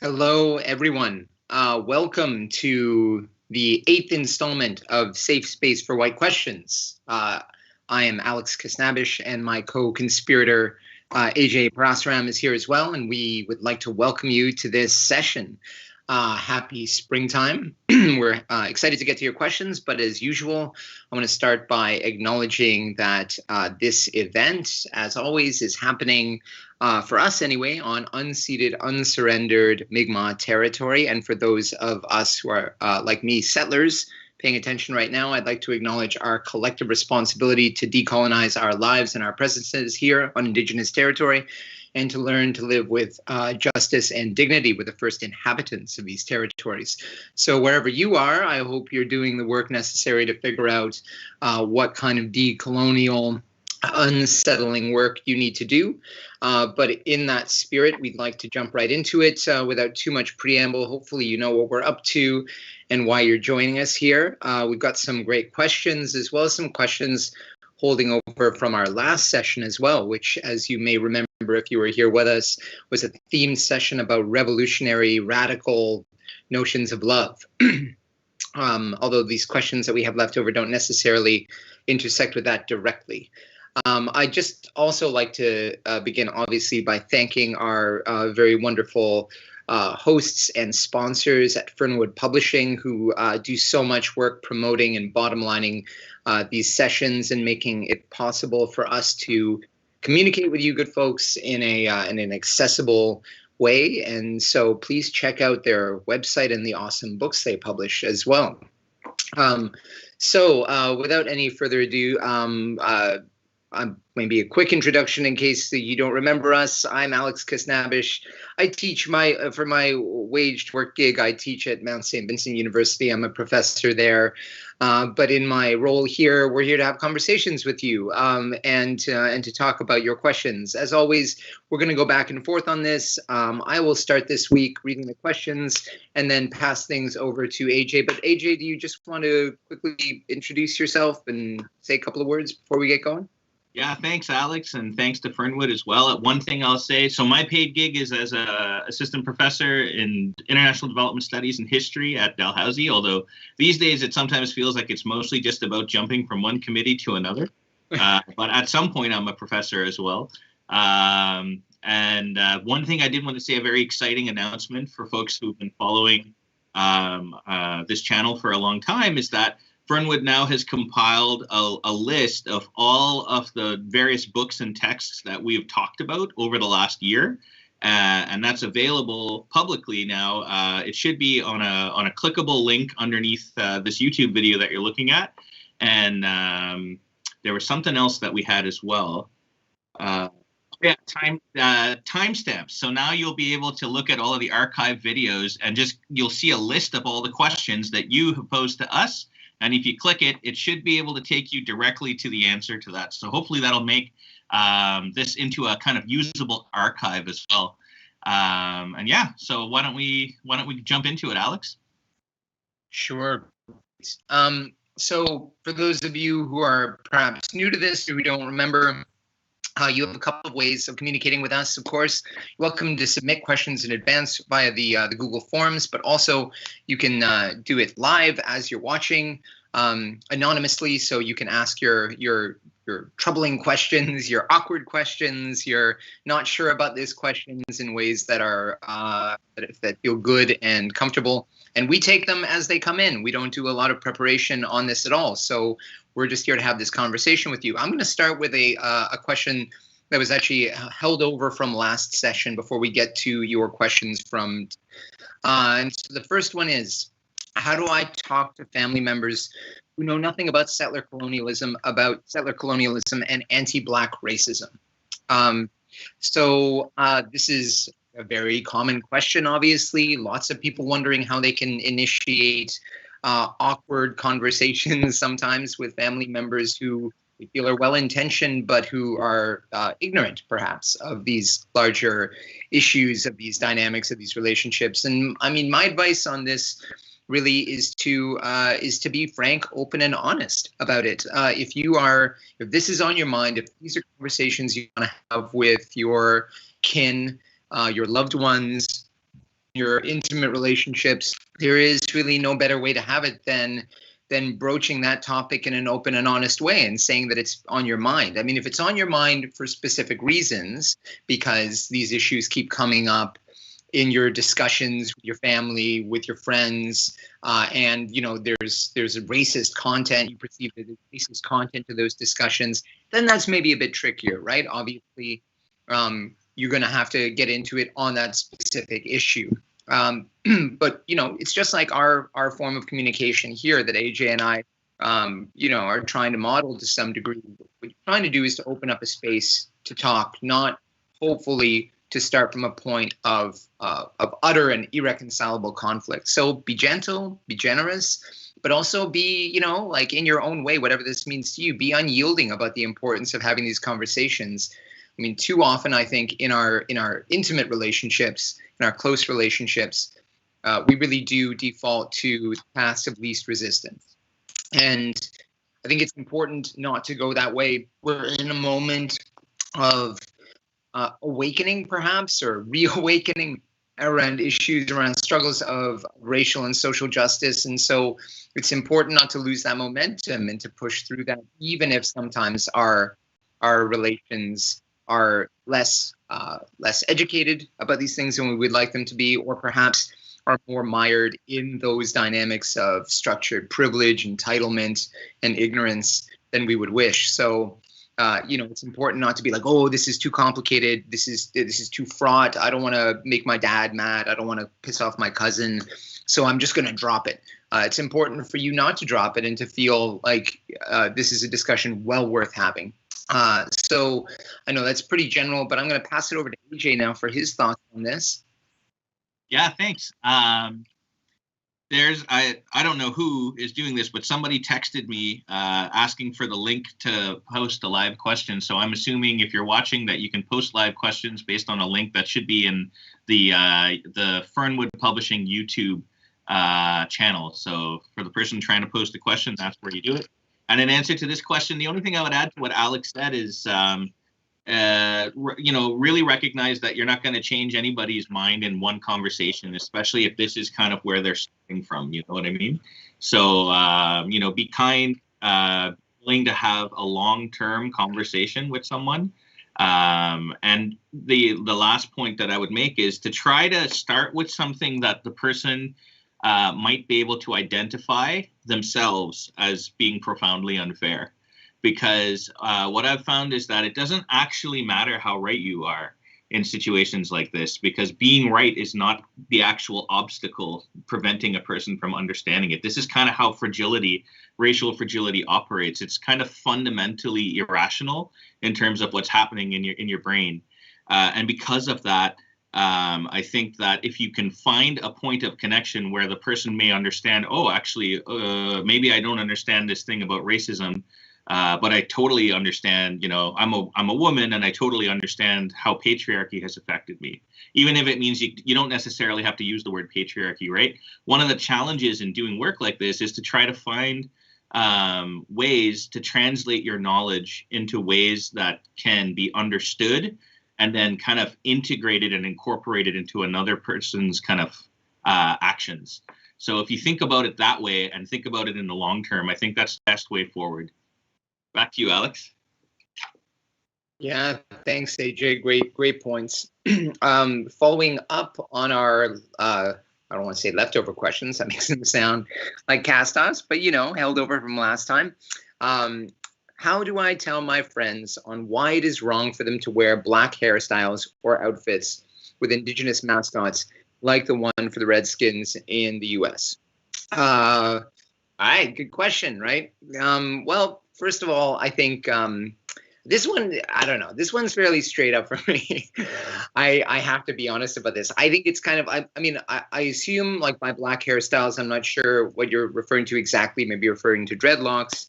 Hello, everyone. Welcome to the 8th installment of Safe Space for White Questions. I am Alex Kasnabish, and my co-conspirator, AJ Parasram, is here as well, and we would like to welcome you to this session. Happy springtime. We're excited to get to your questions, but as usual, I want to start by acknowledging that this event, as always, is happening for us anyway, on unceded, unsurrendered Mi'kmaq territory. And for those of us who are, like me, settlers, paying attention right now, I'd like to acknowledge our collective responsibility to decolonize our lives and our presences here on Indigenous territory, and to learn to live with justice and dignity with the first inhabitants of these territories. So wherever you are, I hope you're doing the work necessary to figure out what kind of decolonial unsettling work you need to do. But in that spirit, we'd like to jump right into it without too much preamble. Hopefully you know what we're up to and why you're joining us here. We've got some great questions, as well as some questions holding over from our last session as well, which, as you may remember if you were here with us, was a themed session about revolutionary, radical notions of love. Although these questions that we have left over don't necessarily intersect with that directly. I just also like to begin, obviously, by thanking our very wonderful hosts and sponsors at Fernwood Publishing, who do so much work promoting and bottom-lining these sessions and making it possible for us to communicate with you good folks in an accessible way. And so please check out their website and the awesome books they publish as well. So without any further ado, maybe a quick introduction in case you don't remember us. I'm Alex Kasnabish. I teach for my waged work gig, I teach at Mount St. Vincent University. I'm a professor there. But in my role here, we're here to have conversations with you and to talk about your questions. As always, we're going to go back and forth on this. I will start this week reading the questions and then pass things over to AJ. But AJ, do you just want to quickly introduce yourself and say a couple of words before we get going? Yeah, thanks, Alex, and thanks to Fernwood as well. One thing I'll say, so my paid gig is as an assistant professor in international development studies and history at Dalhousie, although these days it sometimes feels like it's mostly just about jumping from one committee to another. But at some point, I'm a professor as well. And one thing I did want to say, a very exciting announcement for folks who've been following this channel for a long time, is that Fernwood now has compiled a list of all of the various books and texts that we have talked about over the last year, and that's available publicly now. It should be on a clickable link underneath this YouTube video that you're looking at, and there was something else that we had as well. Yeah, timestamps. So now you'll be able to look at all of the archive videos, and you'll see a list of all the questions that you have posed to us. And if you click it, it should be able to take you directly to the answer to that. So hopefully that'll make this into a kind of usable archive as well. And yeah, so why don't we jump into it, Alex? Sure. So for those of you who are perhaps new to this, who don't remember, you have a couple of ways of communicating with us. Of course, you're welcome to submit questions in advance via the Google Forms, but also you can do it live as you're watching anonymously. So you can ask your troubling questions, your awkward questions, your not sure about this questions in ways that are that feel good and comfortable. And we take them as they come in. We don't do a lot of preparation on this at all. So we're just here to have this conversation with you. I'm going to start with a question that was actually held over from last session before we get to your questions from. And so the first one is, how do I talk to family members who know nothing about settler colonialism and anti-Black racism? So this is a very common question, obviously. Lots of people wondering how they can initiate awkward conversations sometimes with family members who we feel are well-intentioned, but who are ignorant, perhaps, of these larger issues, of these dynamics, of these relationships. And I mean, my advice on this really is to be frank, open, and honest about it. If this is on your mind, if these are conversations you want to have with your kin, your loved ones, your intimate relationships, there is really no better way to have it than broaching that topic in an open and honest way and saying that it's on your mind. I mean, if it's on your mind for specific reasons, because these issues keep coming up in your discussions with your family, with your friends, and there's a racist content, you perceive that there's racist content to those discussions, then that's maybe a bit trickier, right? Obviously, you're going to have to get into it on that specific issue. But it's just like our form of communication here that AJ and I, are trying to model to some degree. What you're trying to do is to open up a space to talk, not hopefully to start from a point of utter and irreconcilable conflict. So be gentle, be generous, but also be, like in your own way, whatever this means to you, be unyielding about the importance of having these conversations. I mean, too often, I think in our intimate relationships, in our close relationships, we really do default to the path of least resistance. And I think it's important not to go that way. We're in a moment of awakening, perhaps, or reawakening around issues, around struggles of racial and social justice. And so it's important not to lose that momentum and to push through that, even if sometimes our relations are less educated about these things than we would like them to be, or perhaps are more mired in those dynamics of structured privilege, entitlement, and ignorance than we would wish. So it's important not to be like, oh, this is too complicated. This is too fraught. I don't want to make my dad mad. I don't want to piss off my cousin. So I'm just going to drop it. It's important for you not to drop it and to feel like this is a discussion well worth having. So I know that's pretty general, but I'm going to pass it over to AJ now for his thoughts on this. Yeah, thanks. I don't know who is doing this, but somebody texted me asking for the link to post a live question. So I'm assuming if you're watching that you can post live questions based on a link that should be in the Fernwood Publishing YouTube channel. So for the person trying to post a question, that's where you do it. And in answer to this question, the only thing I would add to what Alex said is, really recognize that you're not going to change anybody's mind in one conversation, especially if this is kind of where they're starting from. You know what I mean? So, be kind, willing to have a long-term conversation with someone. And the last point that I would make is to try to start with something that the person might be able to identify themselves as being profoundly unfair. Because what I've found is that it doesn't actually matter how right you are in situations like this, because being right is not the actual obstacle preventing a person from understanding it. This is kind of how racial fragility operates. It's kind of fundamentally irrational in terms of what's happening in your brain. And because of that, I think that if you can find a point of connection where the person may understand, oh, actually, maybe I don't understand this thing about racism, but I totally understand, I'm a woman and I totally understand how patriarchy has affected me, even if it means you don't necessarily have to use the word patriarchy, right? One of the challenges in doing work like this is to try to find ways to translate your knowledge into ways that can be understood and then kind of integrated and incorporated into another person's kind of actions. So if you think about it that way and think about it in the long term, I think that's the best way forward. Back to you, Alex. Yeah, thanks, AJ. Great points. Following up on our, I don't want to say leftover questions. That makes them sound like cast-offs, but held over from last time. How do I tell my friends on why it is wrong for them to wear black hairstyles or outfits with Indigenous mascots like the one for the Redskins in the U.S.? All right, good question, right? Well, first of all, I think this one, I don't know. This one's fairly straight up for me. I have to be honest about this. I think it's kind of, I assume like by black hairstyles, I'm not sure what you're referring to exactly. Maybe you're referring to dreadlocks.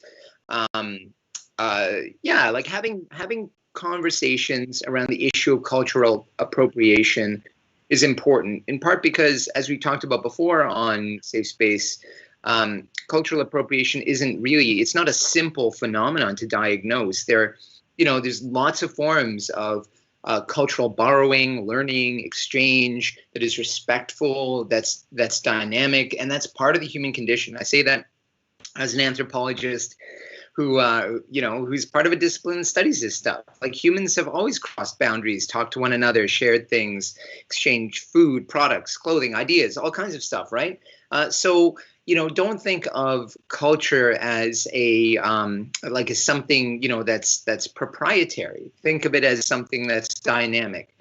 Like having conversations around the issue of cultural appropriation is important, in part because, as we talked about before on Safe Space, cultural appropriation it's not a simple phenomenon to diagnose. There's lots of forms of cultural borrowing, learning, exchange, that is respectful, that's dynamic, and that's part of the human condition. I say that as an anthropologist who, who's part of a discipline that studies this stuff. Like, humans have always crossed boundaries, talked to one another, shared things, exchanged food, products, clothing, ideas, all kinds of stuff, right? So, don't think of culture as a as something, that's proprietary. Think of it as something that's dynamic.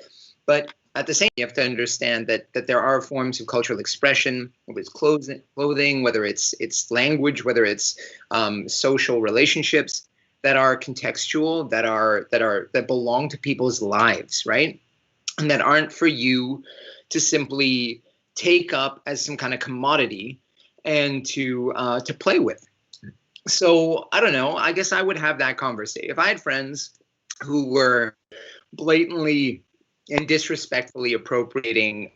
But at the same time, you have to understand that there are forms of cultural expression, whether it's clothing, whether it's language, whether it's social relationships, that are contextual, that belong to people's lives, right? And that aren't for you to simply take up as some kind of commodity and to play with. So I don't know. I guess I would have that conversation if I had friends who were blatantly and disrespectfully appropriating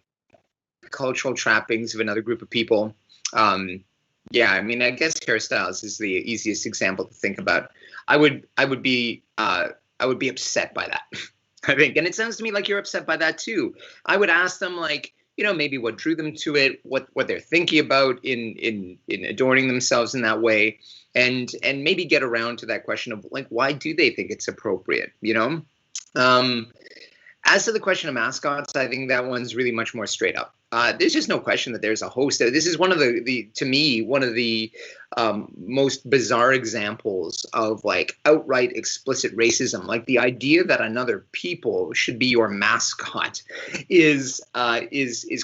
cultural trappings of another group of people. Yeah, I mean, I guess hairstyles is the easiest example to think about. I would be upset by that. I think, and it sounds to me like you're upset by that too. I would ask them, like, maybe what drew them to it, what they're thinking about in adorning themselves in that way, and maybe get around to that question of, like, why do they think it's appropriate? As to the question of mascots, I think that one's really much more straight up. There's just no question that there's a host. This is one of the most bizarre examples of, like, outright explicit racism. Like, the idea that another people should be your mascot is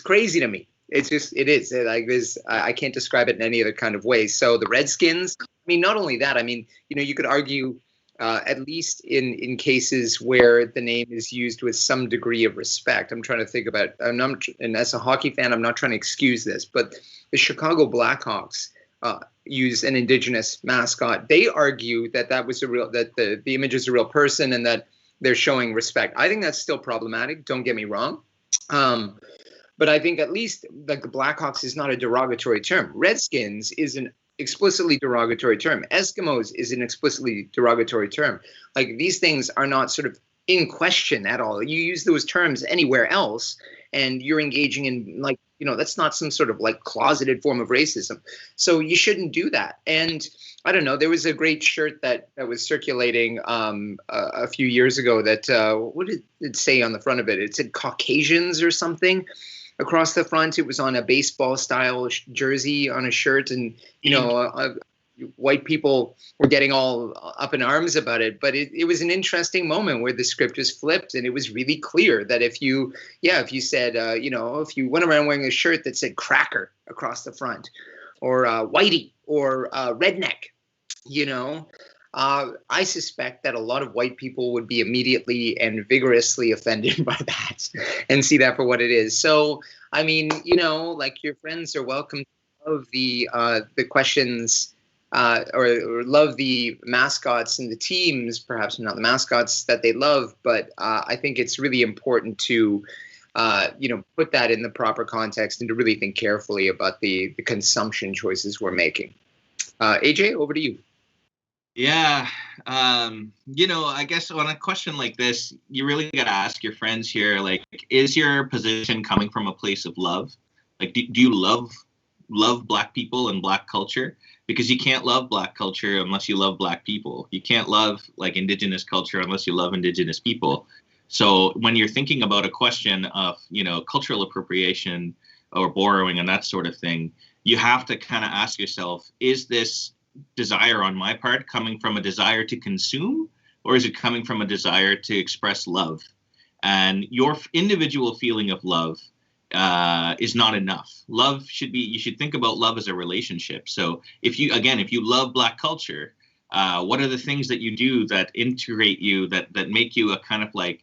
crazy to me. It is like this. I can't describe it in any other kind of way. So the Redskins. I mean, not only that. I mean, you could argue. At least in cases where the name is used with some degree of respect. I'm trying to think about, and as a hockey fan, I'm not trying to excuse this, but the Chicago Blackhawks use an indigenous mascot. They argue that the image is a real person and that they're showing respect. I think that's still problematic. Don't get me wrong. But I think at least, like, the Blackhawks is not a derogatory term. Redskins is an explicitly derogatory term. Eskimos is an explicitly derogatory term. Like, these things are not sort of in question at all. You use those terms anywhere else, and you're engaging in, like, that's not some sort of, like, closeted form of racism. So you shouldn't do that. And I don't know, there was a great shirt that was circulating a few years ago that, what did it say on the front of it? It said Caucasians or something. Across the front, it was on a baseball style jersey on a shirt, and white people were getting all up in arms about it. But it was an interesting moment where the script was flipped, and it was really clear that if you said, if you went around wearing a shirt that said cracker across the front, or whitey, or redneck, I suspect that a lot of white people would be immediately and vigorously offended by that and see that for what it is. So, I mean, like, your friends are welcome to love the questions or love the mascots and the teams, perhaps not the mascots that they love, but I think it's really important to put that in the proper context and to really think carefully about the consumption choices we're making. AJ, over to you. Yeah, I guess on a question like this, you really got to ask your friends here, like, is your position coming from a place of love? Like, do you love Black people and Black culture? Because you can't love Black culture unless you love Black people. You can't love, like, Indigenous culture unless you love Indigenous people. So when you're thinking about a question of, cultural appropriation or borrowing and that sort of thing, you have to kind of ask yourself, is this desire on my part coming from a desire to consume, or is it coming from a desire to express love? And your individual feeling of love is not enough. You should think about love as a relationship. So if you love Black culture, what are the things that you do that integrate you, that make you a kind of like,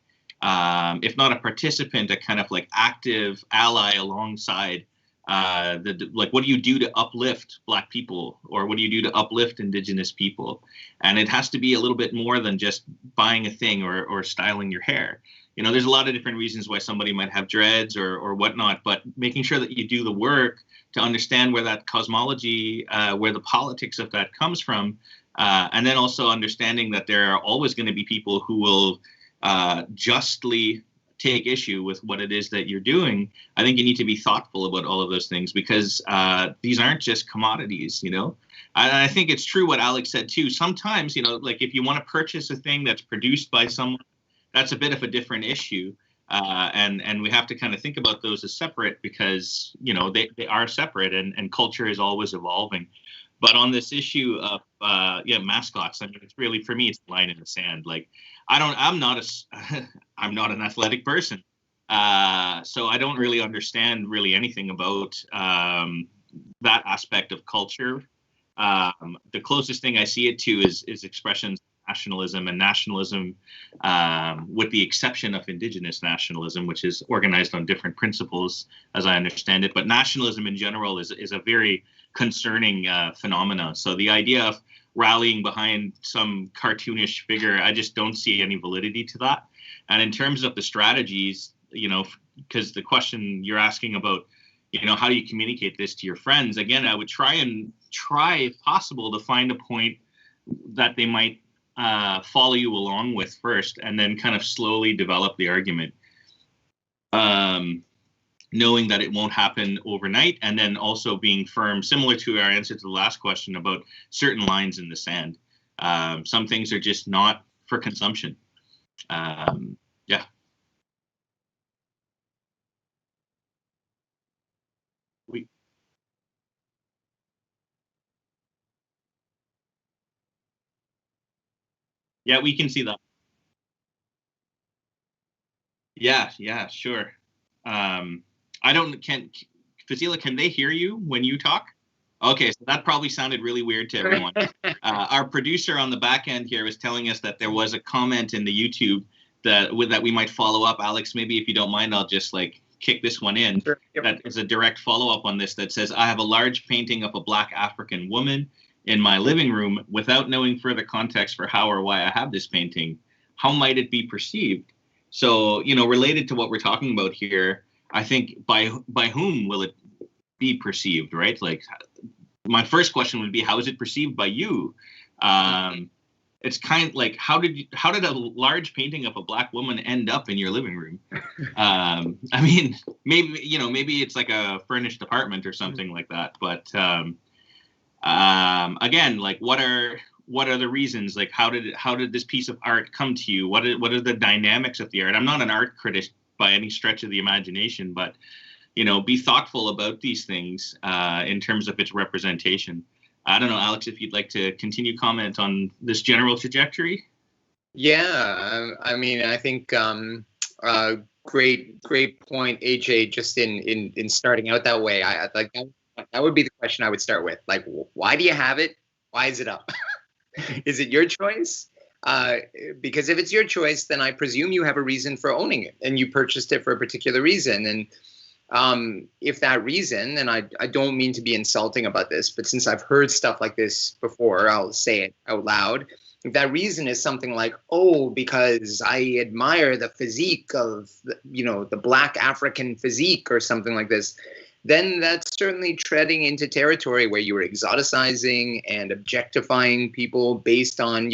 if not a participant, a kind of like active ally alongside what do you do to uplift Black people, or what do you do to uplift Indigenous people? And it has to be a little bit more than just buying a thing or styling your hair. There's a lot of different reasons why somebody might have dreads or whatnot, but making sure that you do the work to understand where that cosmology, where the politics of that comes from, and then also understanding that there are always going to be people who will justly take issue with what it is that you're doing, I think you need to be thoughtful about all of those things, because these aren't just commodities, you know. I think it's true what Alex said too. Sometimes, you know, like if you want to purchase a thing that's produced by someone, that's a bit of a different issue. And we have to kind of think about those as separate, because, you know, they are separate, and culture is always evolving. But on this issue of mascots, I mean, it's really, for me, it's a line in the sand. Like, I'm not an athletic person, so I don't really understand really anything about that aspect of culture. The closest thing I see it to is expressions of nationalism, and nationalism, with the exception of Indigenous nationalism, which is organized on different principles, as I understand it. But nationalism in general is a very concerning phenomena. So the idea of rallying behind some cartoonish figure, I just don't see any validity to that. And in terms of the strategies, you know, because the question you're asking about, you know, how do you communicate this to your friends? Again, I would try, if possible, to find a point that they might follow you along with first, and then kind of slowly develop the argument, knowing that it won't happen overnight, and then also being firm, similar to our answer to the last question about certain lines in the sand. Some things are just not for consumption. Yeah. Yeah, we can see that. Yeah, sure. Fasila, can they hear you when you talk? Okay, so that probably sounded really weird to everyone. Our producer on the back end here was telling us that there was a comment in the YouTube that we might follow up. Alex, maybe if you don't mind, I'll just like kick this one in. Sure. Yep. That is a direct follow-up on this that says, I have a large painting of a Black African woman in my living room without knowing further context for how or why I have this painting. How might it be perceived? So, you know, related to what we're talking about here, I think by whom will it be perceived, right? Like, my first question would be, how is it perceived by you? It's kind of like, how did a large painting of a Black woman end up in your living room? I mean, maybe it's like a furnished apartment or something like that. But again, like, what are the reasons? Like, how did this piece of art come to you? What are the dynamics of the art? I'm not an art critic by any stretch of the imagination, but, you know, be thoughtful about these things in terms of its representation. I don't know, Alex, if you'd like to continue comment on this general trajectory. Yeah, I mean, I think great point, AJ. Just in starting out that way, I like that would be the question I would start with. Like, why do you have it? Why is it up? Is it your choice? Because if it's your choice, then I presume you have a reason for owning it, and you purchased it for a particular reason. And if that reason, and I don't mean to be insulting about this, but since I've heard stuff like this before, I'll say it out loud. If that reason is something like, oh, because I admire the physique of, the Black African physique or something like this, then that's certainly treading into territory where you are exoticizing and objectifying people based on,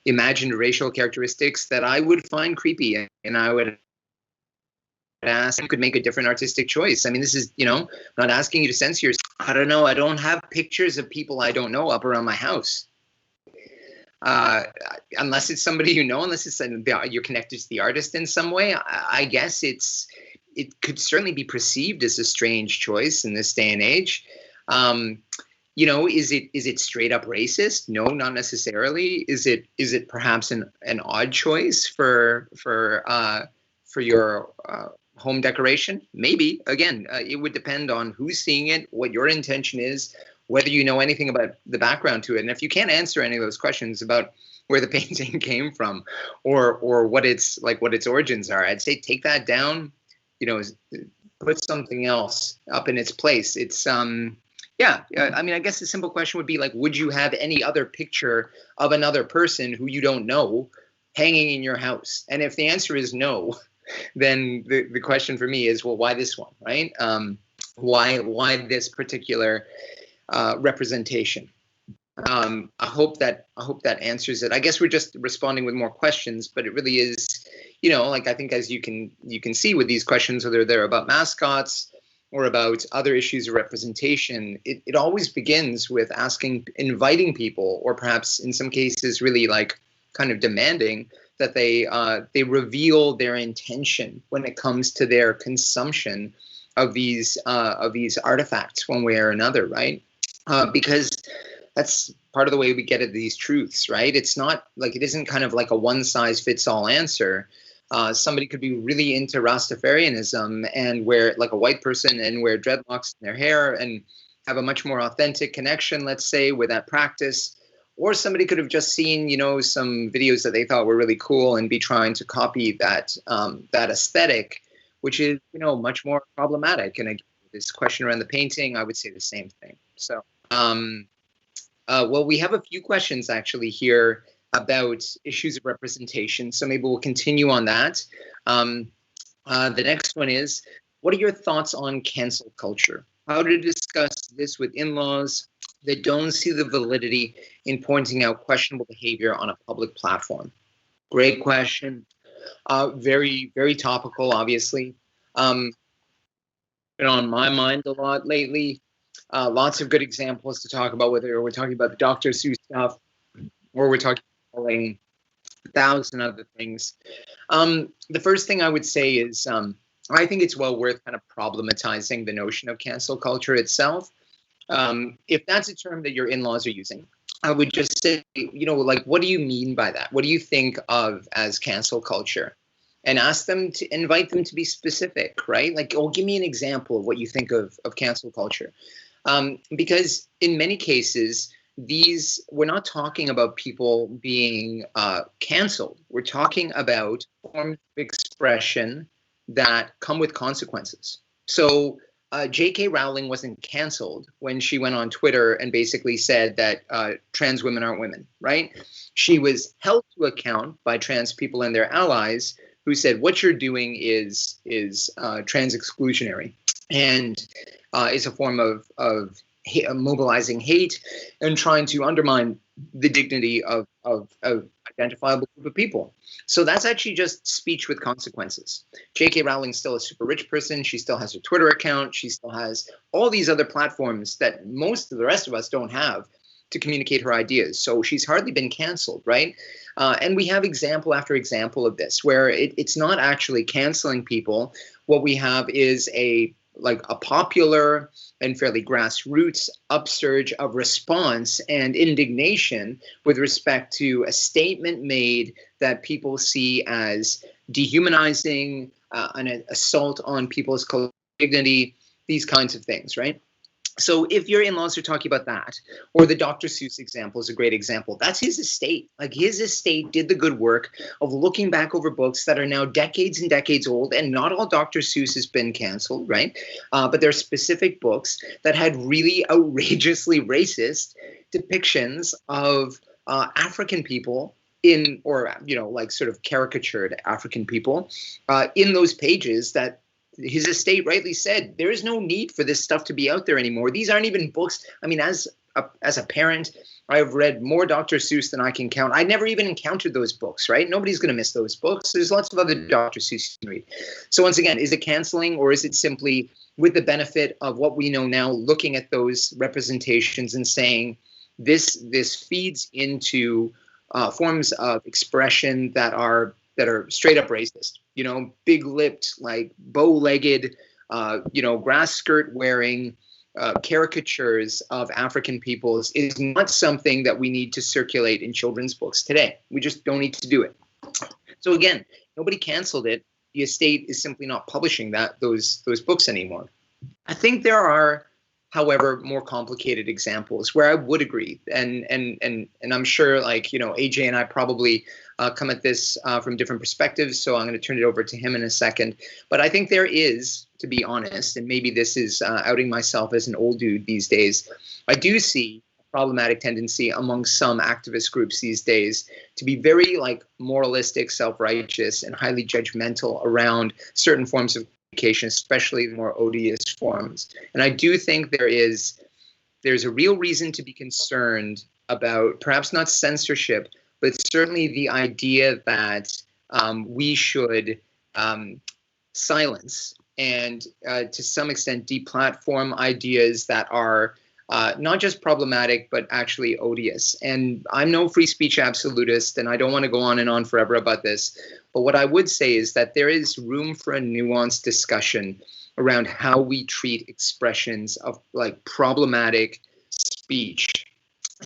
imagined racial characteristics that I would find creepy, and I would ask, you could make a different artistic choice. I mean, this is, I'm not asking you to censor yourself. I don't know. I don't have pictures of people I don't know up around my house. Unless it's somebody you know, unless it's you're connected to the artist in some way. I guess it could certainly be perceived as a strange choice in this day and age. Is it straight up racist? No, not necessarily. Is it perhaps an odd choice for your home decoration? Maybe. Again, it would depend on who's seeing it, what your intention is, whether you know anything about the background to it. And if you can't answer any of those questions about where the painting came from or what its origins are, I'd say take that down, put something else up in its place. It's I mean, I guess the simple question would be like, would you have any other picture of another person who you don't know hanging in your house? And if the answer is no, then the question for me is, well, why this one, right? Why this particular representation? I hope that answers it. I guess we're just responding with more questions, but it really is, like I think as you can see with these questions, whether they're about mascots or about other issues of representation, it always begins with inviting people, or perhaps in some cases really like kind of demanding that they reveal their intention when it comes to their consumption of these artifacts one way or another, right? Because that's part of the way we get at these truths, right? It's not like, it isn't kind of like a one size fits all answer. Somebody could be really into Rastafarianism and wear, like a white person, and wear dreadlocks in their hair and have a much more authentic connection, let's say, with that practice. Or somebody could have just seen, some videos that they thought were really cool and be trying to copy that aesthetic, which is, much more problematic. And again, this question around the painting, I would say the same thing. So, well, we have a few questions actually here about issues of representation, so maybe we'll continue on that. The next one is, what are your thoughts on cancel culture? How to discuss this with in-laws that don't see the validity in pointing out questionable behavior on a public platform? Great question. Very, very topical, obviously. Been on my mind a lot lately. Lots of good examples to talk about, whether we're talking about the Dr. Seuss stuff or we're talking about a thousand other things. The first thing I would say is I think it's well worth kind of problematizing the notion of cancel culture itself. If that's a term that your in-laws are using, I would just say, like, what do you mean by that? What do you think of as cancel culture? And invite them to be specific, right? Like, oh, give me an example of what you think of cancel culture. Because in many cases, we're not talking about people being canceled. We're talking about forms of expression that come with consequences. So J.K. Rowling wasn't canceled when she went on Twitter and basically said that trans women aren't women, right? She was held to account by trans people and their allies who said, what you're doing is trans exclusionary and is a form of mobilizing hate and trying to undermine the dignity of identifiable group of people. So that's actually just speech with consequences. J.K. Rowling's still a super rich person. She still has her Twitter account. She still has all these other platforms that most of the rest of us don't have to communicate her ideas. So she's hardly been canceled, right? And we have example after example of this, where it's not actually canceling people. What we have is a popular and fairly grassroots upsurge of response and indignation with respect to a statement made that people see as dehumanizing, an assault on people's dignity, these kinds of things, right? So if your in-laws are talking about that, or the Dr. Seuss example is a great example, that's his estate. Like, his estate did the good work of looking back over books that are now decades and decades old, and not all Dr. Seuss has been canceled, right? But there are specific books that had really outrageously racist depictions of African people sort of caricatured African people in those pages that his estate rightly said, there is no need for this stuff to be out there anymore. These aren't even books. I mean, as a parent, I've read more Dr. Seuss than I can count. I never even encountered those books, right? Nobody's going to miss those books. There's lots of other Dr. Seuss you can read. So once again, is it canceling, or is it simply, with the benefit of what we know now, looking at those representations and saying this feeds into forms of expression that are straight up racist, big-lipped, like bow-legged, grass skirt wearing caricatures of African peoples is not something that we need to circulate in children's books today. We just don't need to do it. So again, nobody canceled it. The estate is simply not publishing those books anymore. I think there are, however, more complicated examples where I would agree, and I'm sure, AJ and I probably come at this from different perspectives, so I'm going to turn it over to him in a second. But I think there is, to be honest, and maybe this is outing myself as an old dude these days, I do see a problematic tendency among some activist groups these days to be very moralistic, self-righteous, and highly judgmental around certain forms of communication, especially the more odious forms. And I do think there's a real reason to be concerned about perhaps not censorship, but certainly the idea that we should silence and to some extent deplatform ideas that are not just problematic, but actually odious. And I'm no free speech absolutist, and I don't want to go on and on forever about this. But what I would say is that there is room for a nuanced discussion around how we treat expressions of like problematic speech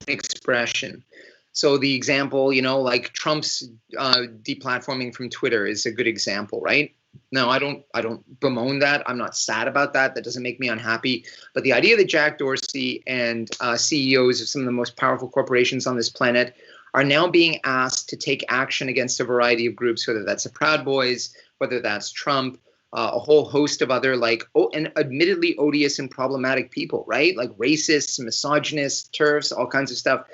and expression. So the example, like Trump's deplatforming from Twitter is a good example, right? No, I don't bemoan that. I'm not sad about that. That doesn't make me unhappy. But the idea that Jack Dorsey and CEOs of some of the most powerful corporations on this planet are now being asked to take action against a variety of groups, whether that's the Proud Boys, whether that's Trump, a whole host of other and admittedly odious and problematic people, right? Like racists, misogynists, TERFs, all kinds of stuff.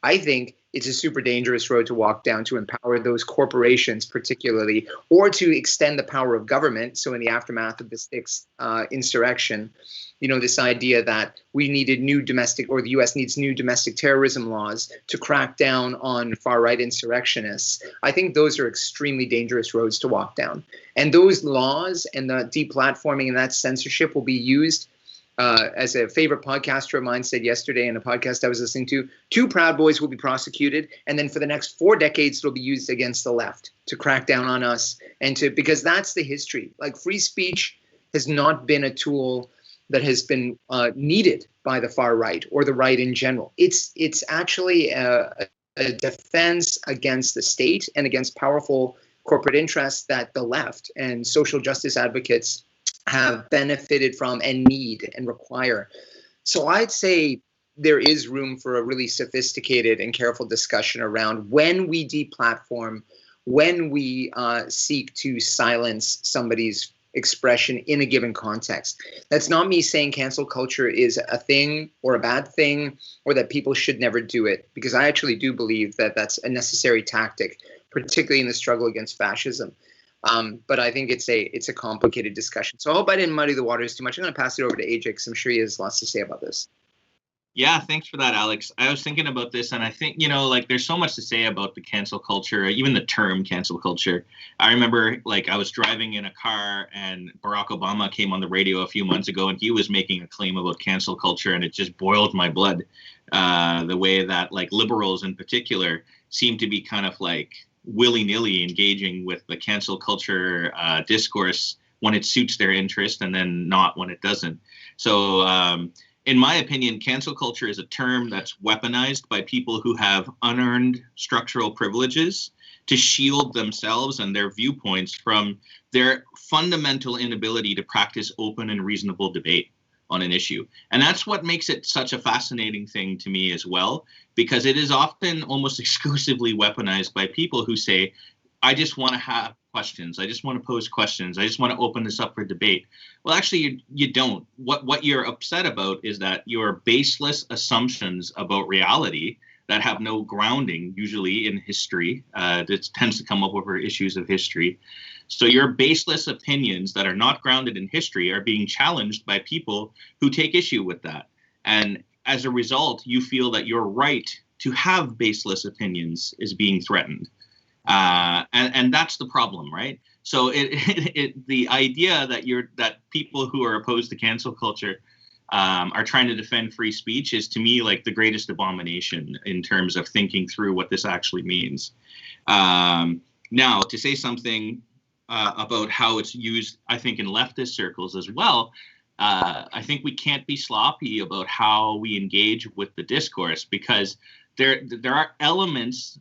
I think it's a super dangerous road to walk down to empower those corporations particularly, or to extend the power of government. So in the aftermath of the sixth insurrection, this idea that we needed the U.S. needs new domestic terrorism laws to crack down on far-right insurrectionists. I think those are extremely dangerous roads to walk down. And those laws and the deplatforming and that censorship will be used as a favorite podcaster of mine said yesterday in a podcast I was listening to, 2 Proud Boys will be prosecuted, and then for the next 4 decades it'll be used against the left to crack down on us, because that's the history. Like free speech has not been a tool that has been needed by the far right or the right in general. It's actually a defense against the state and against powerful corporate interests that the left and social justice advocates have benefited from and need and require. So I'd say there is room for a really sophisticated and careful discussion around when we deplatform, when we seek to silence somebody's expression in a given context. That's not me saying cancel culture is a thing or a bad thing, or that people should never do it, because I actually do believe that that's a necessary tactic, particularly in the struggle against fascism. But I think it's a complicated discussion. So I hope I didn't muddy the waters too much. I'm going to pass it over to AJ because I'm sure he has lots to say about this. Yeah, thanks for that, Alex. I was thinking about this, and I think, there's so much to say about the cancel culture, even the term cancel culture. I remember, I was driving in a car, and Barack Obama came on the radio a few months ago, and he was making a claim about cancel culture, and it just boiled my blood, the way that, liberals in particular seem to be kind of, willy-nilly engaging with the cancel culture discourse when it suits their interest, and then not when it doesn't. So in my opinion, cancel culture is a term that's weaponized by people who have unearned structural privileges to shield themselves and their viewpoints from their fundamental inability to practice open and reasonable debate on an issue. And that's what makes it such a fascinating thing to me as well, because it is often almost exclusively weaponized by people who say, I just want to have questions. I just want to pose questions. I just want to open this up for debate. Well, actually, you don't. What you're upset about is that your baseless assumptions about reality that have no grounding, usually in history, that tends to come up over issues of history. So your baseless opinions that are not grounded in history are being challenged by people who take issue with that. And as a result, you feel that your right to have baseless opinions is being threatened. And that's the problem, right? So the idea that people who are opposed to cancel culture are trying to defend free speech is, to me, the greatest abomination in terms of thinking through what this actually means. Now, to say something about how it's used, I think, in leftist circles as well, I think we can't be sloppy about how we engage with the discourse, because there are elements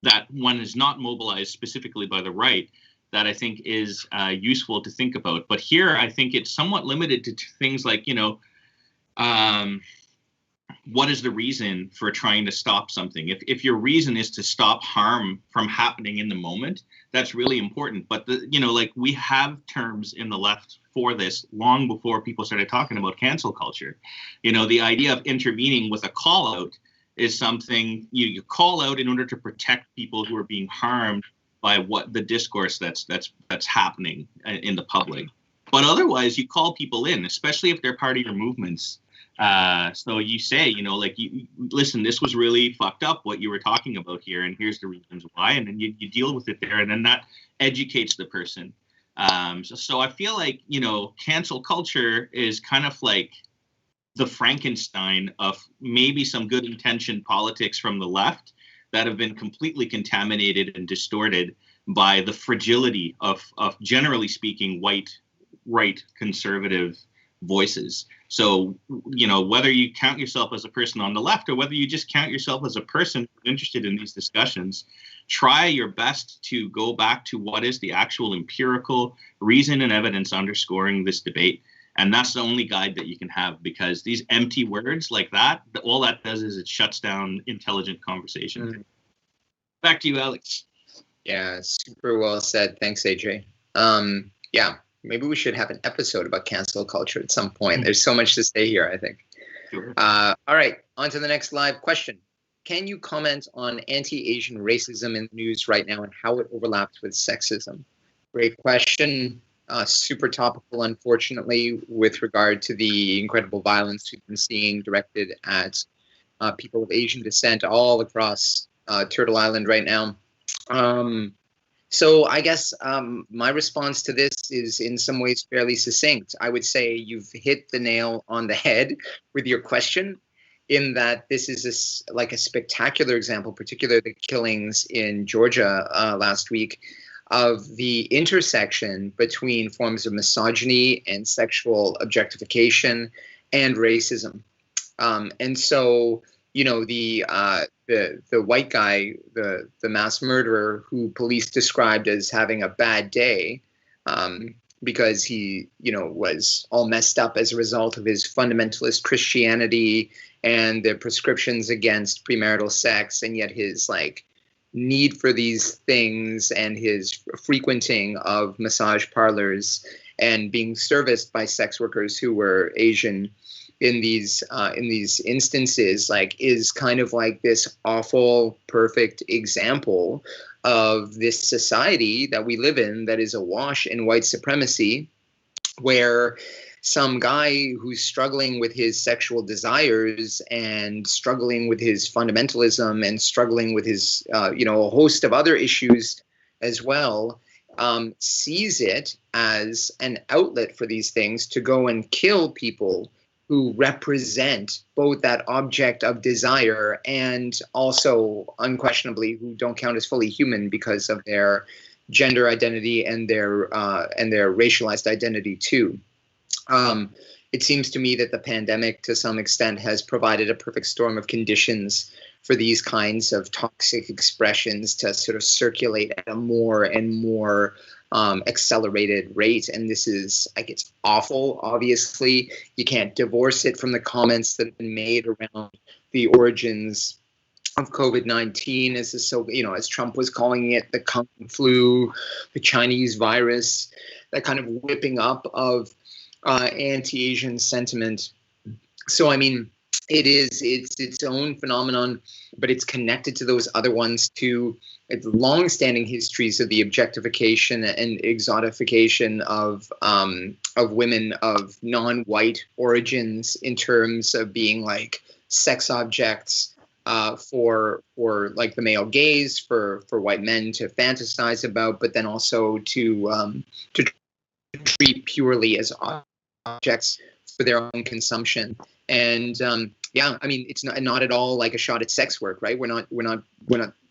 that one is not mobilized specifically by the right that I think is useful to think about. But here, I think it's somewhat limited to things like, what is the reason for trying to stop something? If your reason is to stop harm from happening in the moment, that's really important. But we have terms in the left for this long before people started talking about cancel culture. The idea of intervening with a call out is something you call out in order to protect people who are being harmed by what the discourse that's happening in the public. But otherwise, you call people in, especially if they're part of your movements, So you say, like, you listen, this was really fucked up what you were talking about here, and here's the reasons why, and then you deal with it there, and then that educates the person. So I feel like, cancel culture is kind of like the Frankenstein of maybe some good intentioned politics from the left that have been completely contaminated and distorted by the fragility of generally speaking, white, right, conservative voices. So, whether you count yourself as a person on the left or whether you just count yourself as a person interested in these discussions, try your best to go back to what is the actual empirical reason and evidence underscoring this debate. And that's the only guide that you can have, because these empty words like that, all that does is it shuts down intelligent conversation. Mm-hmm. Back to you, Alex. Yeah, super well said. Thanks, AJ. Yeah, maybe we should have an episode about cancel culture at some point. There's so much to say here, I think. Sure. All right, on to the next live question. Can you comment on anti-Asian racism in the news right now and how it overlaps with sexism? Great question. Super topical, unfortunately, with regard to the incredible violence we've been seeing directed at people of Asian descent all across Turtle Island right now. So I guess my response to this is in some ways fairly succinct. I would say you've hit the nail on the head with your question, in that this is like a spectacular example, particularly the killings in Georgia last week, of the intersection between forms of misogyny and sexual objectification and racism. And so, the white guy, the mass murderer who police described as having a bad day because he, was all messed up as a result of his fundamentalist Christianity and the prescriptions against premarital sex, and yet his need for these things and his frequenting of massage parlors and being serviced by sex workers who were Asian in these instances, is kind of like this awful, perfect example of this society that we live in that is awash in white supremacy, where some guy who's struggling with his sexual desires and struggling with his fundamentalism and struggling with his, a host of other issues as well, sees it as an outlet for these things to go and kill people who represent both that object of desire and also unquestionably who don't count as fully human because of their gender identity and their racialized identity too. It seems to me that the pandemic, to some extent, has provided a perfect storm of conditions for these kinds of toxic expressions to sort of circulate at a more and more accelerated rate. And this is, it's awful, obviously. You can't divorce it from the comments that have been made around the origins of COVID-19, as Trump was calling it, the Kung flu, the Chinese virus, that kind of whipping up of anti-Asian sentiment. So, it's its own phenomenon, but it's connected to those other ones too. It's long-standing histories of the objectification and exotification of women of non-white origins in terms of being sex objects for the male gaze, for white men to fantasize about, but then also to treat purely as objects for their own consumption. And it's not at all like a shot at sex work, right? We're not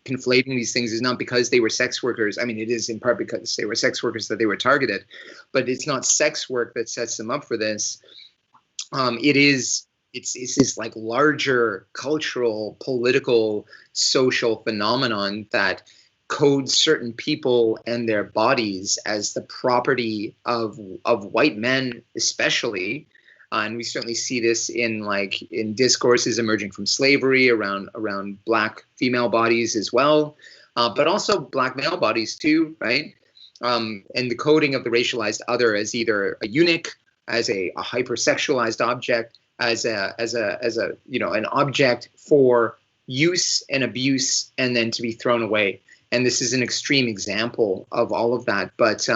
conflating these things. It's not because they were sex workers. It is in part because they were sex workers that they were targeted, but it's not sex work that sets them up for this. It's this larger cultural, political, social phenomenon that codes certain people and their bodies as the property of white men, especially. And we certainly see this in discourses emerging from slavery around Black female bodies as well, but also Black male bodies too, right? And the coding of the racialized other as either a eunuch, as a hypersexualized object, as an object for use and abuse, and then to be thrown away. And this is an extreme example of all of that, but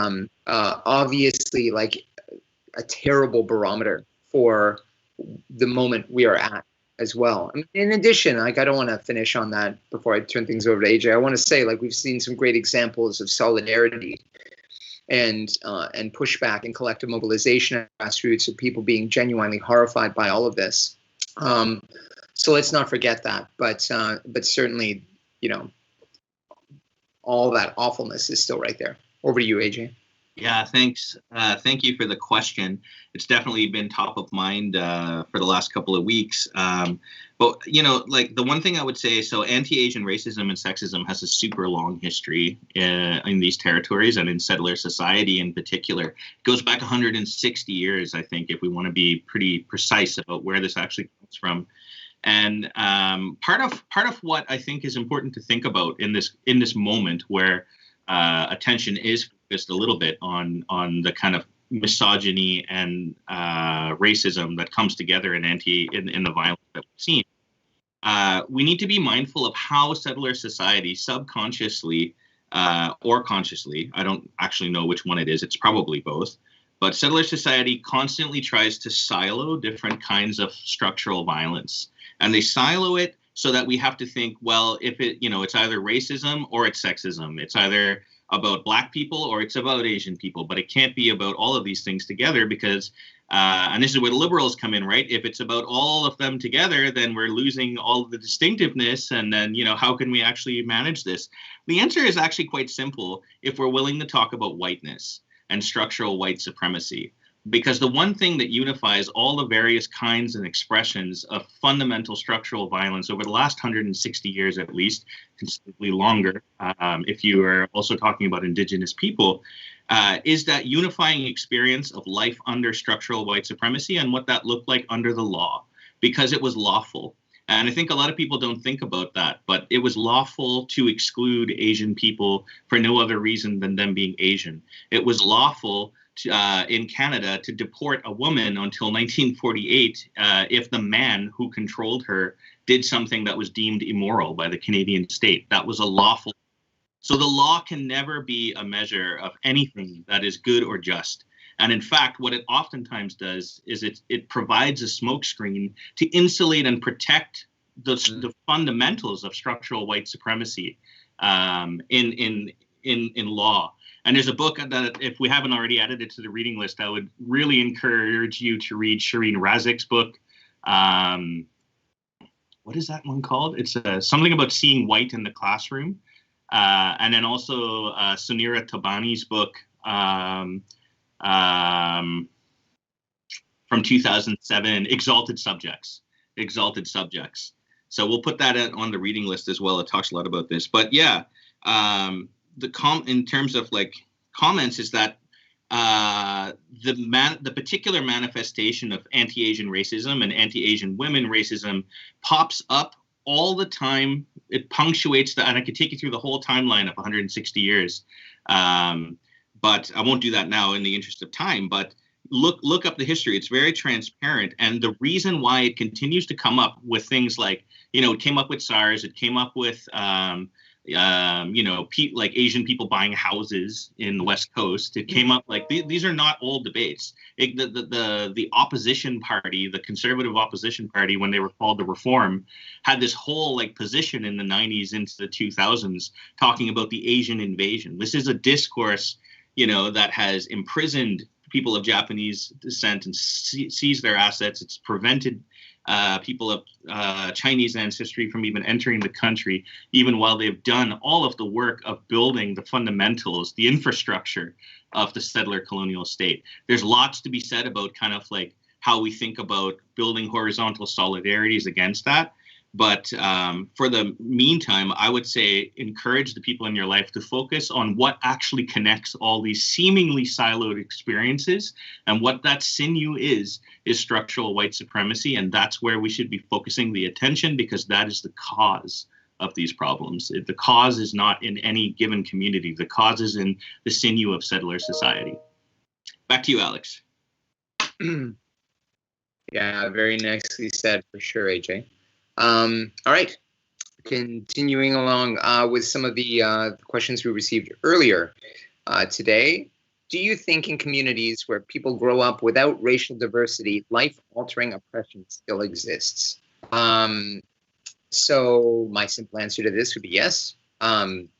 obviously a terrible barometer for the moment we are at as well. I mean, in addition, like, I don't want to finish on that before I turn things over to AJ. I want to say, like, we've seen some great examples of solidarity and pushback and collective mobilization at grassroots of people being genuinely horrified by all of this. So let's not forget that. But certainly, you know, all that awfulness is still right there. Over to you, AJ. Yeah, thanks. Thank you for the question. It's definitely been top of mind for the last couple of weeks. But, you know, like the one thing I would say, so anti-Asian racism and sexism has a super long history in these territories and in settler society in particular. It goes back 160 years, I think, if we want to be pretty precise about where this actually comes from. And part of what I think is important to think about in this moment where attention is focused a little bit on the kind of misogyny and racism that comes together in the violence that we've seen. We need to be mindful of how settler society subconsciously or consciously, I don't actually know which one it is, it's probably both, but settler society constantly tries to silo different kinds of structural violence. And they silo it so that we have to think, well, if it, you know, it's either racism or it's sexism. It's either about Black people or it's about Asian people, but it can't be about all of these things together because, and this is where the liberals come in, right? If it's about all of them together, then we're losing all of the distinctiveness. And then, you know, how can we actually manage this? The answer is actually quite simple if we're willing to talk about whiteness and structural white supremacy. Because the one thing that unifies all the various kinds and expressions of fundamental structural violence over the last 160 years, at least, considerably longer, if you are also talking about Indigenous people, is that unifying experience of life under structural white supremacy and what that looked like under the law, because it was lawful. And I think a lot of people don't think about that, but it was lawful to exclude Asian people for no other reason than them being Asian. It was lawful in Canada to deport a woman until 1948 if the man who controlled her did something that was deemed immoral by the Canadian state. That was a lawful. So the law can never be a measure of anything that is good or just. And in fact, what it oftentimes does is it provides a smokescreen to insulate and protect the fundamentals of structural white supremacy in law. And there's a book that, if we haven't already added it to the reading list, I would really encourage you to read Shireen Razik's book. What is that one called? It's something about seeing white in the classroom. And then also Sunira Tabani's book from 2007, Exalted Subjects. So we'll put that on the reading list as well. It talks a lot about this. But yeah, in terms of like comments is that the particular manifestation of anti-Asian racism and anti-Asian women racism pops up all the time. It punctuates and I could take you through the whole timeline of 160 years. But I won't do that now in the interest of time, but look up the history. It's very transparent. And the reason why it continues to come up with things like, you know, it came up with SARS, it came up with, you know, like Asian people buying houses in the West Coast. It came up like these are not old debates. The opposition party, the conservative opposition party, when they were called the Reform, had this whole like position in the 90s into the 2000s talking about the Asian invasion. This is a discourse, you know, that has imprisoned people of Japanese descent and seized their assets. It's prevented people of Chinese ancestry from even entering the country, even while they've done all of the work of building the fundamentals, the infrastructure of the settler colonial state. There's lots to be said about kind of like how we think about building horizontal solidarities against that. But for the meantime, I would say encourage the people in your life to focus on what actually connects all these seemingly siloed experiences. And what that sinew is structural white supremacy. And that's where we should be focusing the attention, because that is the cause of these problems. The cause is not in any given community. The cause is in the sinew of settler society. Back to you, Alex. Yeah, very nicely said for sure, AJ. All right, continuing along with some of the questions we received earlier today. do you think in communities where people grow up without racial diversity, life-altering oppression still exists? So my simple answer to this would be yes.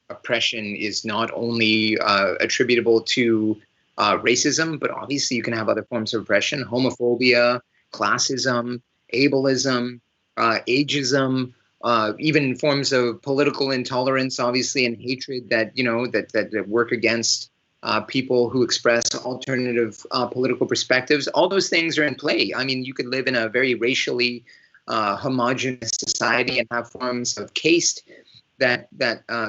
Oppression is not only attributable to racism, but obviously you can have other forms of oppression: homophobia, classism, ableism, ageism, even forms of political intolerance, obviously, and hatred that that work against people who express alternative political perspectives. All those things are in play. I mean, you could live in a very racially homogenous society and have forms of caste that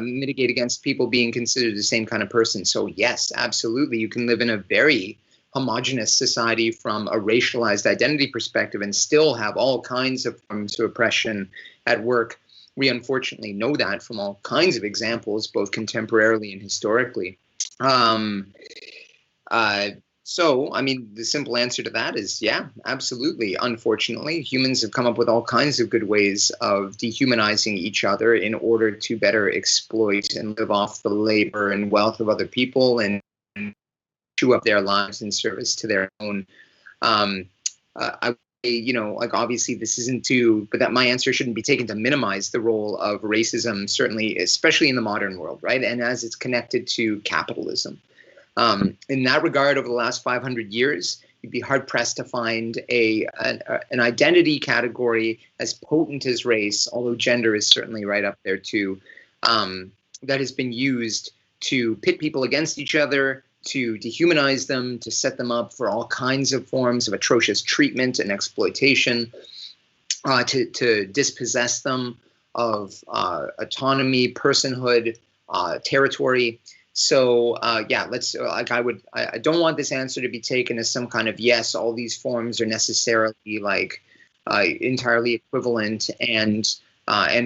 mitigate against people being considered the same kind of person. So yes, absolutely, you can live in a very homogenous society from a racialized identity perspective and still have all kinds of forms of oppression at work. We unfortunately know that from all kinds of examples, both contemporarily and historically. So, I mean, the simple answer to that is, yeah, absolutely. Unfortunately, humans have come up with all kinds of good ways of dehumanizing each other in order to better exploit and live off the labor and wealth of other people and chew up their lives in service to their own. Like obviously this isn't to, but that my answer shouldn't be taken to minimize the role of racism, certainly, especially in the modern world, right? And as it's connected to capitalism. In that regard, over the last 500 years, you'd be hard-pressed to find an identity category as potent as race, although gender is certainly right up there too, that has been used to pit people against each other, to dehumanize them, to set them up for all kinds of forms of atrocious treatment and exploitation, to dispossess them of autonomy, personhood, territory. So yeah, I don't want this answer to be taken as some kind of yes, all these forms are necessarily like entirely equivalent, and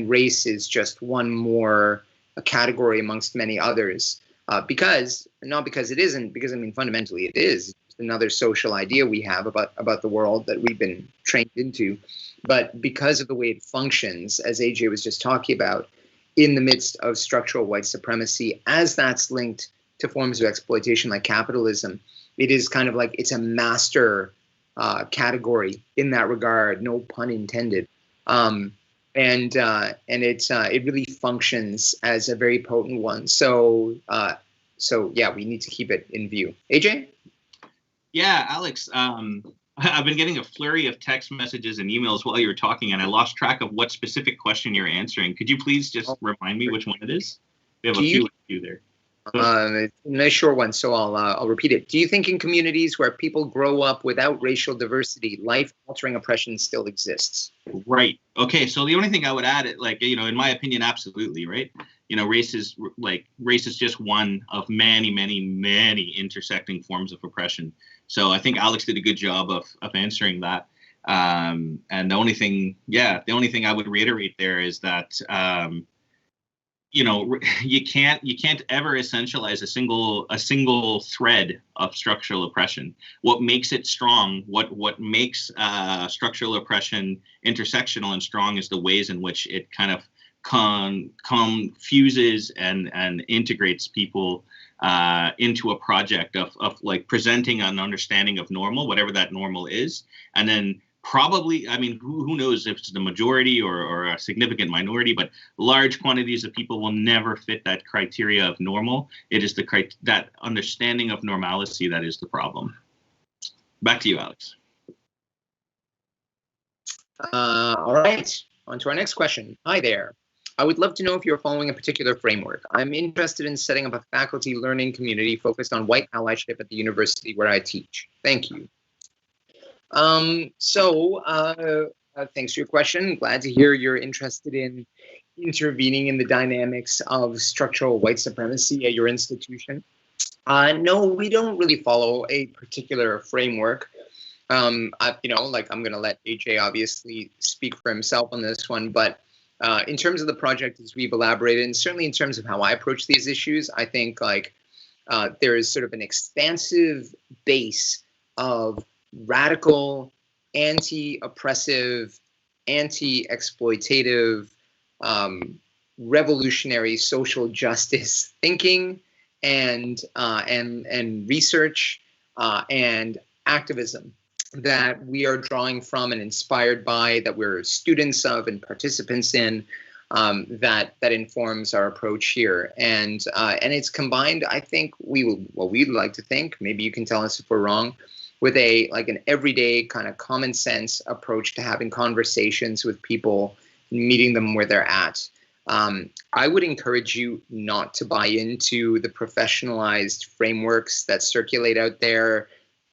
race is just one more category amongst many others. Because it isn't, because I mean fundamentally it is. It's another social idea we have about the world that we've been trained into, but because of the way it functions, as AJ was just talking about, in the midst of structural white supremacy, as that's linked to forms of exploitation like capitalism, it is kind of like it's a master category in that regard, no pun intended. And it really functions as a very potent one. So yeah, we need to keep it in view. AJ? Yeah, Alex, I've been getting a flurry of text messages and emails while you were talking, and I lost track of what specific question you're answering. Could you please just remind me which one it is? We have a few there. It's a nice short one, so I'll repeat it. Do you think in communities where people grow up without racial diversity, life-altering oppression still exists? Right. Okay. So the only thing I would add, in my opinion, absolutely, right? Race is just one of many, many, many intersecting forms of oppression. So I think Alex did a good job of answering that. And the only thing I would reiterate there is that you can't ever essentialize a single thread of structural oppression. What makes it strong, what makes structural oppression intersectional and strong, is the ways in which it kind of fuses and integrates people into a project of like presenting an understanding of normal, whatever that normal is, and then probably, I mean, who knows if it's the majority or a significant minority, but large quantities of people will never fit that criteria of normal. It is that understanding of normalcy that is the problem. Back to you, Alex. All right, on to our next question. Hi there. I would love to know if you're following a particular framework. I'm interested in setting up a faculty learning community focused on white allyship at the university where I teach. Thank you. Thanks for your question. Glad to hear you're interested in intervening in the dynamics of structural white supremacy at your institution. No, we don't really follow a particular framework. I'm going to let AJ obviously speak for himself on this one, but in terms of the project, as we've elaborated, and certainly in terms of how I approach these issues, I think there is sort of an expansive base of radical, anti-oppressive, anti-exploitative, revolutionary social justice thinking and research and activism that we are drawing from and inspired by, that we're students of and participants in, that informs our approach here. And it's combined, I think, we'd like to think, maybe you can tell us if we're wrong, with an everyday kind of common sense approach to having conversations with people, meeting them where they're at. I would encourage you not to buy into the professionalized frameworks that circulate out there,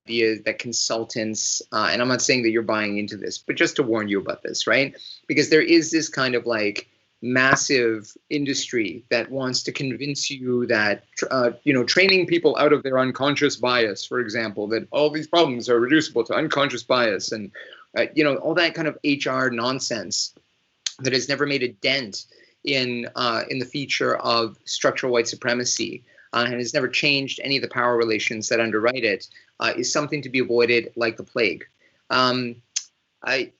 that consultants, and I'm not saying that you're buying into this, but just to warn you about this, right? Because there is this kind of massive industry that wants to convince you that, training people out of their unconscious bias, for example, that all these problems are reducible to unconscious bias, and, all that kind of HR nonsense that has never made a dent in the feature of structural white supremacy, and has never changed any of the power relations that underwrite it, is something to be avoided like the plague. And I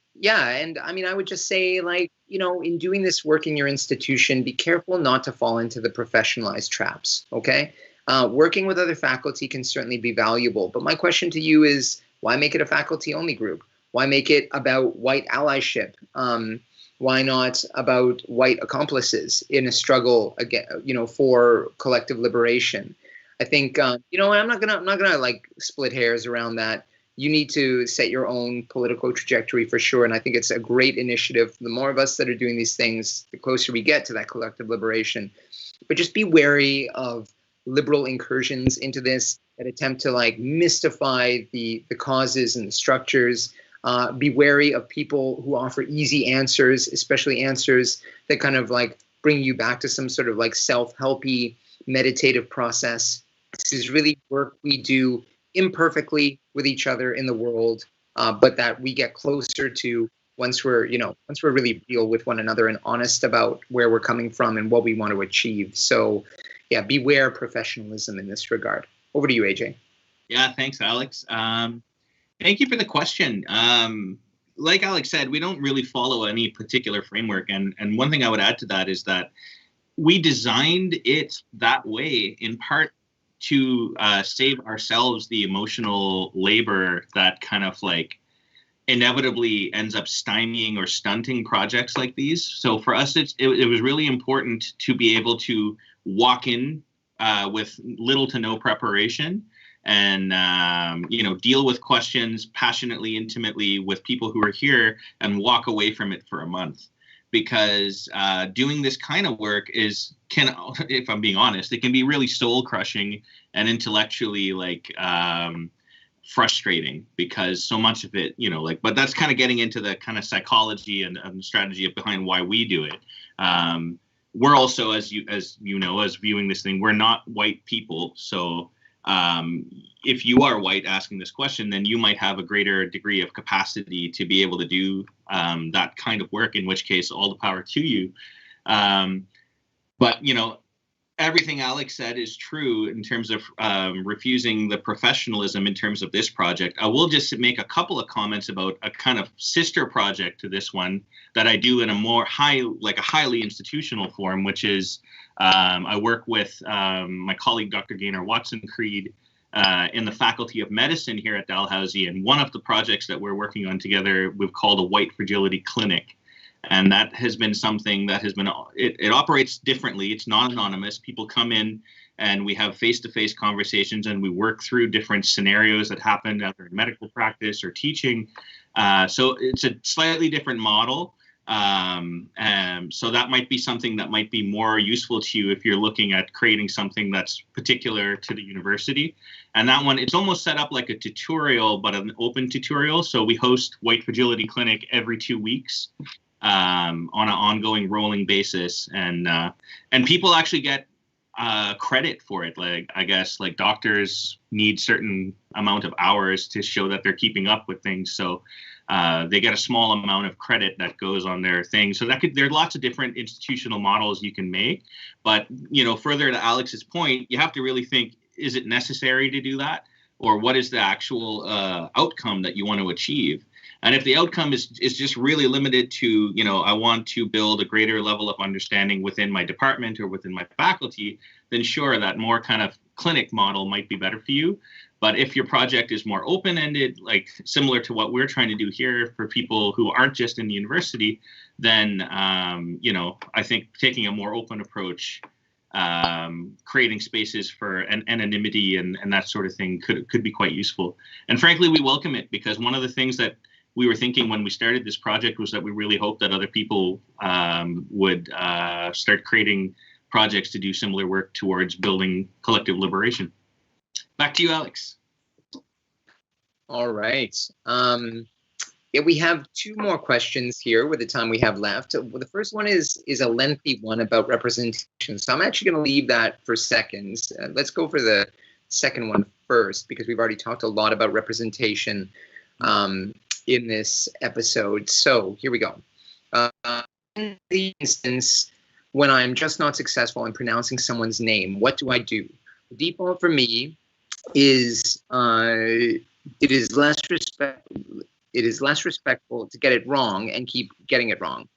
mean, I would just say, in doing this work in your institution, be careful not to fall into the professionalized traps, okay? Working with other faculty can certainly be valuable, but my question to you is, why make it a faculty-only group? Why make it about white allyship? Why not about white accomplices in a struggle again, for collective liberation? I think, I'm not gonna split hairs around that. You need to set your own political trajectory for sure, and I think it's a great initiative. The more of us that are doing these things, the closer we get to that collective liberation. But just be wary of liberal incursions into this that attempt to mystify the causes and the structures. Be wary of people who offer easy answers, especially answers that kind of bring you back to some sort of self-helpy meditative process. This is really work we do imperfectly with each other in the world, but that we get closer to once we're really real with one another and honest about where we're coming from and what we want to achieve. So yeah, beware professionalism in this regard. Over to you, AJ. Yeah, thanks, Alex. Thank you for the question. Like Alex said, we don't really follow any particular framework. And one thing I would add to that is that we designed it that way in part to save ourselves the emotional labor that kind of inevitably ends up stymieing or stunting projects like these. So for us, it was really important to be able to walk in with little to no preparation and deal with questions passionately, intimately with people who are here and walk away from it for a month. Because doing this kind of work can, if I'm being honest, it can be really soul crushing and intellectually frustrating, because so much of it, but that's kind of getting into the kind of psychology and strategy behind why we do it. We're also, as viewing this thing, we're not white people. So if you are white asking this question, then you might have a greater degree of capacity to be able to do that kind of work, in which case all the power to you. But everything Alex said is true in terms of refusing the professionalism in terms of this project. I will just make a couple of comments about a kind of sister project to this one that I do in a more highly institutional form, which is I work with my colleague, Dr. Gaynor Watson-Creed, in the Faculty of Medicine here at Dalhousie. And one of the projects that we're working on together, we've called a White Fragility Clinic. And that has been something that has been, it operates differently. It's not anonymous. People come in and we have face-to-face conversations and we work through different scenarios that happen either in medical practice or teaching. So it's a slightly different model. So that might be something that might be more useful to you if you're looking at creating something that's particular to the university. And that one, it's almost set up like a tutorial, but an open tutorial. So we host White Fragility Clinic every 2 weeks. On an ongoing rolling basis, and people actually get credit for it. I guess doctors need certain amount of hours to show that they're keeping up with things, so they get a small amount of credit that goes on their thing. So there are lots of different institutional models you can make, but further to Alex's point, you have to really think: is it necessary to do that, or what is the actual outcome that you want to achieve? And if the outcome is just really limited to, I want to build a greater level of understanding within my department or within my faculty, then sure, that more kind of clinic model might be better for you. But if your project is more open-ended, like similar to what we're trying to do here for people who aren't just in the university, then, I think taking a more open approach, creating spaces for anonymity and that sort of thing could be quite useful. And frankly, we welcome it, because one of the things that we were thinking when we started this project was that we really hoped that other people would start creating projects to do similar work towards building collective liberation. Back to you, Alex. All right. Yeah, we have two more questions here with the time we have left. The first one is a lengthy one about representation, so I'm actually going to leave that for seconds. Let's go for the second one first, because we've already talked a lot about representation in this episode. So here we go. In the instance when I'm just not successful in pronouncing someone's name, what do I do? The default for me is it is less respectful to get it wrong and keep getting it wrong.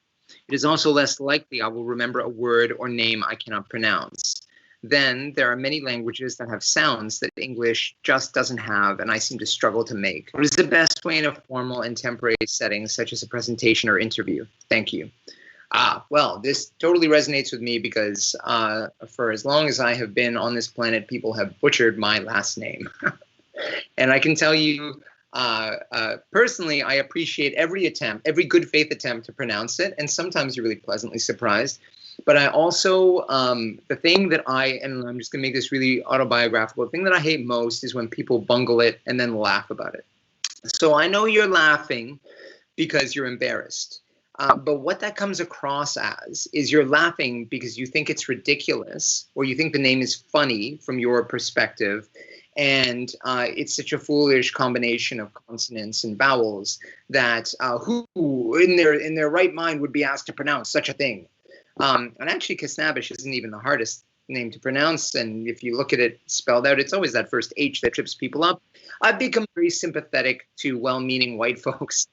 It is also less likely I will remember a word or name I cannot pronounce. Then there are many languages that have sounds that English just doesn't have, and I seem to struggle to make. What is the best way in a formal and temporary setting, such as a presentation or interview? Thank you. Well, this totally resonates with me, because for as long as I have been on this planet, people have butchered my last name. And I can tell you, personally, I appreciate every good faith attempt to pronounce it, and sometimes you're really pleasantly surprised. But I also, the thing that and I'm just gonna make this really autobiographical, the thing that I hate most is when people bungle it and then laugh about it. So I know you're laughing because you're embarrassed. But what that comes across as is you're laughing because you think it's ridiculous, or you think the name is funny from your perspective, and it's such a foolish combination of consonants and vowels that who in their right mind would be asked to pronounce such a thing? And actually, Kisnabish isn't even the hardest name to pronounce, and if you look at it spelled out, it's always that first H that trips people up. I've become very sympathetic to well-meaning white folks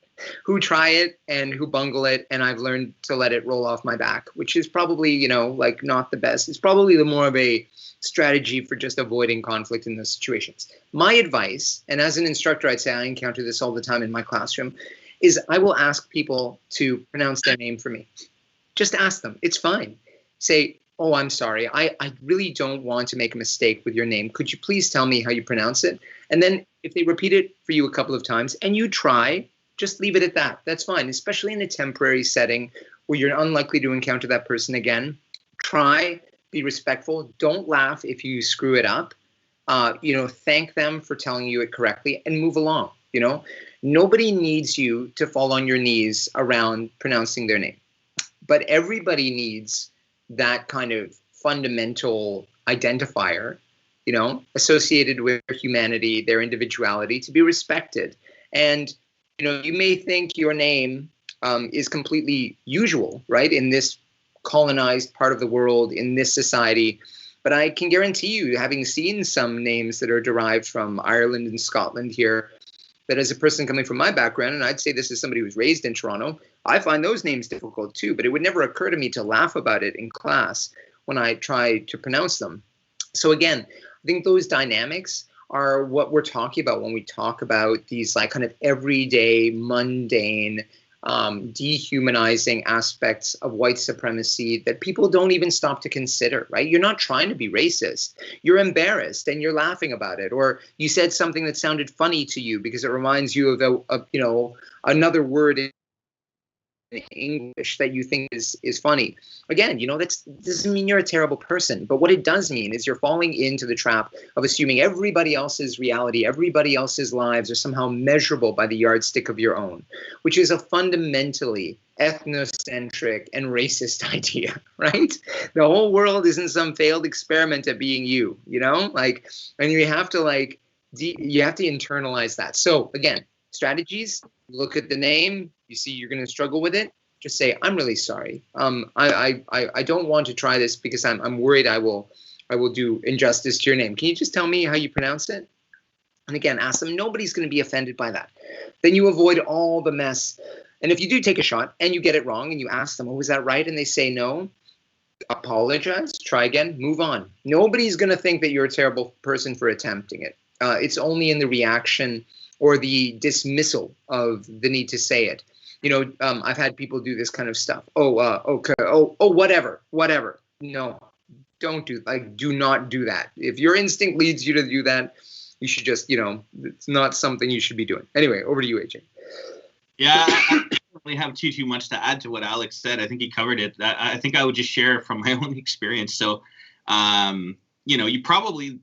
who try it and who bungle it, and I've learned to let it roll off my back, which is probably, like not the best. It's probably the more of a strategy for just avoiding conflict in those situations. My advice, and as an instructor, I'd say I encounter this all the time in my classroom, is I will ask people to pronounce their name for me. Just ask them. It's fine. Say, oh, I'm sorry. I really don't want to make a mistake with your name. Could you please tell me how you pronounce it? And then if they repeat it for you a couple of times and you try, just leave it at that. That's fine, especially in a temporary setting where you're unlikely to encounter that person again. Try, be respectful. Don't laugh if you screw it up. Thank them for telling you it correctly and move along. Nobody needs you to fall on your knees around pronouncing their name. But everybody needs that kind of fundamental identifier, associated with humanity, their individuality, to be respected. And, you may think your name is completely usual, right, in this colonized part of the world, in this society. But I can guarantee you, having seen some names that are derived from Ireland and Scotland here, that as a person coming from my background, and I'd say this is somebody who was raised in Toronto, I find those names difficult too, but it would never occur to me to laugh about it in class when I try to pronounce them. So again, I think those dynamics are what we're talking about when we talk about these like kind of everyday, mundane, dehumanizing aspects of white supremacy that people don't even stop to consider, right? You're not trying to be racist. You're embarrassed and you're laughing about it. Or you said something that sounded funny to you because it reminds you of another word in English that you think is funny. Again, that doesn't mean you're a terrible person, but what it does mean is you're falling into the trap of assuming everybody else's reality, everybody else's lives are somehow measurable by the yardstick of your own, which is a fundamentally ethnocentric and racist idea, right? The whole world isn't some failed experiment at being you, and you have to you have to internalize that. So again, strategies, look at the name, you see you're going to struggle with it, just say, I'm really sorry. I don't want to try this because I'm worried I will do injustice to your name. Can you just tell me how you pronounce it? And again, ask them. Nobody's going to be offended by that. Then you avoid all the mess. And if you do take a shot and you get it wrong and you ask them, oh, was that right? And they say no, apologize, try again, move on. Nobody's going to think that you're a terrible person for attempting it. It's only in the reaction or the dismissal of the need to say it. You know, I've had people do this kind of stuff. Oh, okay. Oh, whatever. No, don't do not do that. If your instinct leads you to do that, you should just, it's not something you should be doing. Anyway, over to you, AJ. Yeah, I don't really have too much to add to what Alex said. I think he covered it. I think I would just share from my own experience. So, you probably,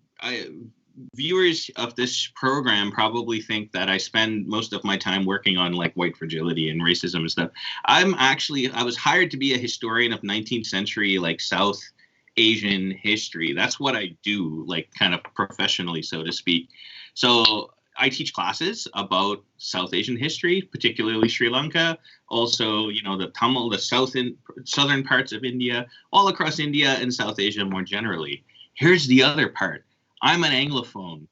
viewers of this program probably think that I spend most of my time working on like white fragility and racism and stuff. I was hired to be a historian of 19th century, like South Asian history. That's what I do, like kind of professionally, so to speak. So I teach classes about South Asian history, particularly Sri Lanka, also, the Tamil, the southern parts of India, all across India and South Asia more generally. Here's the other part. I'm an Anglophone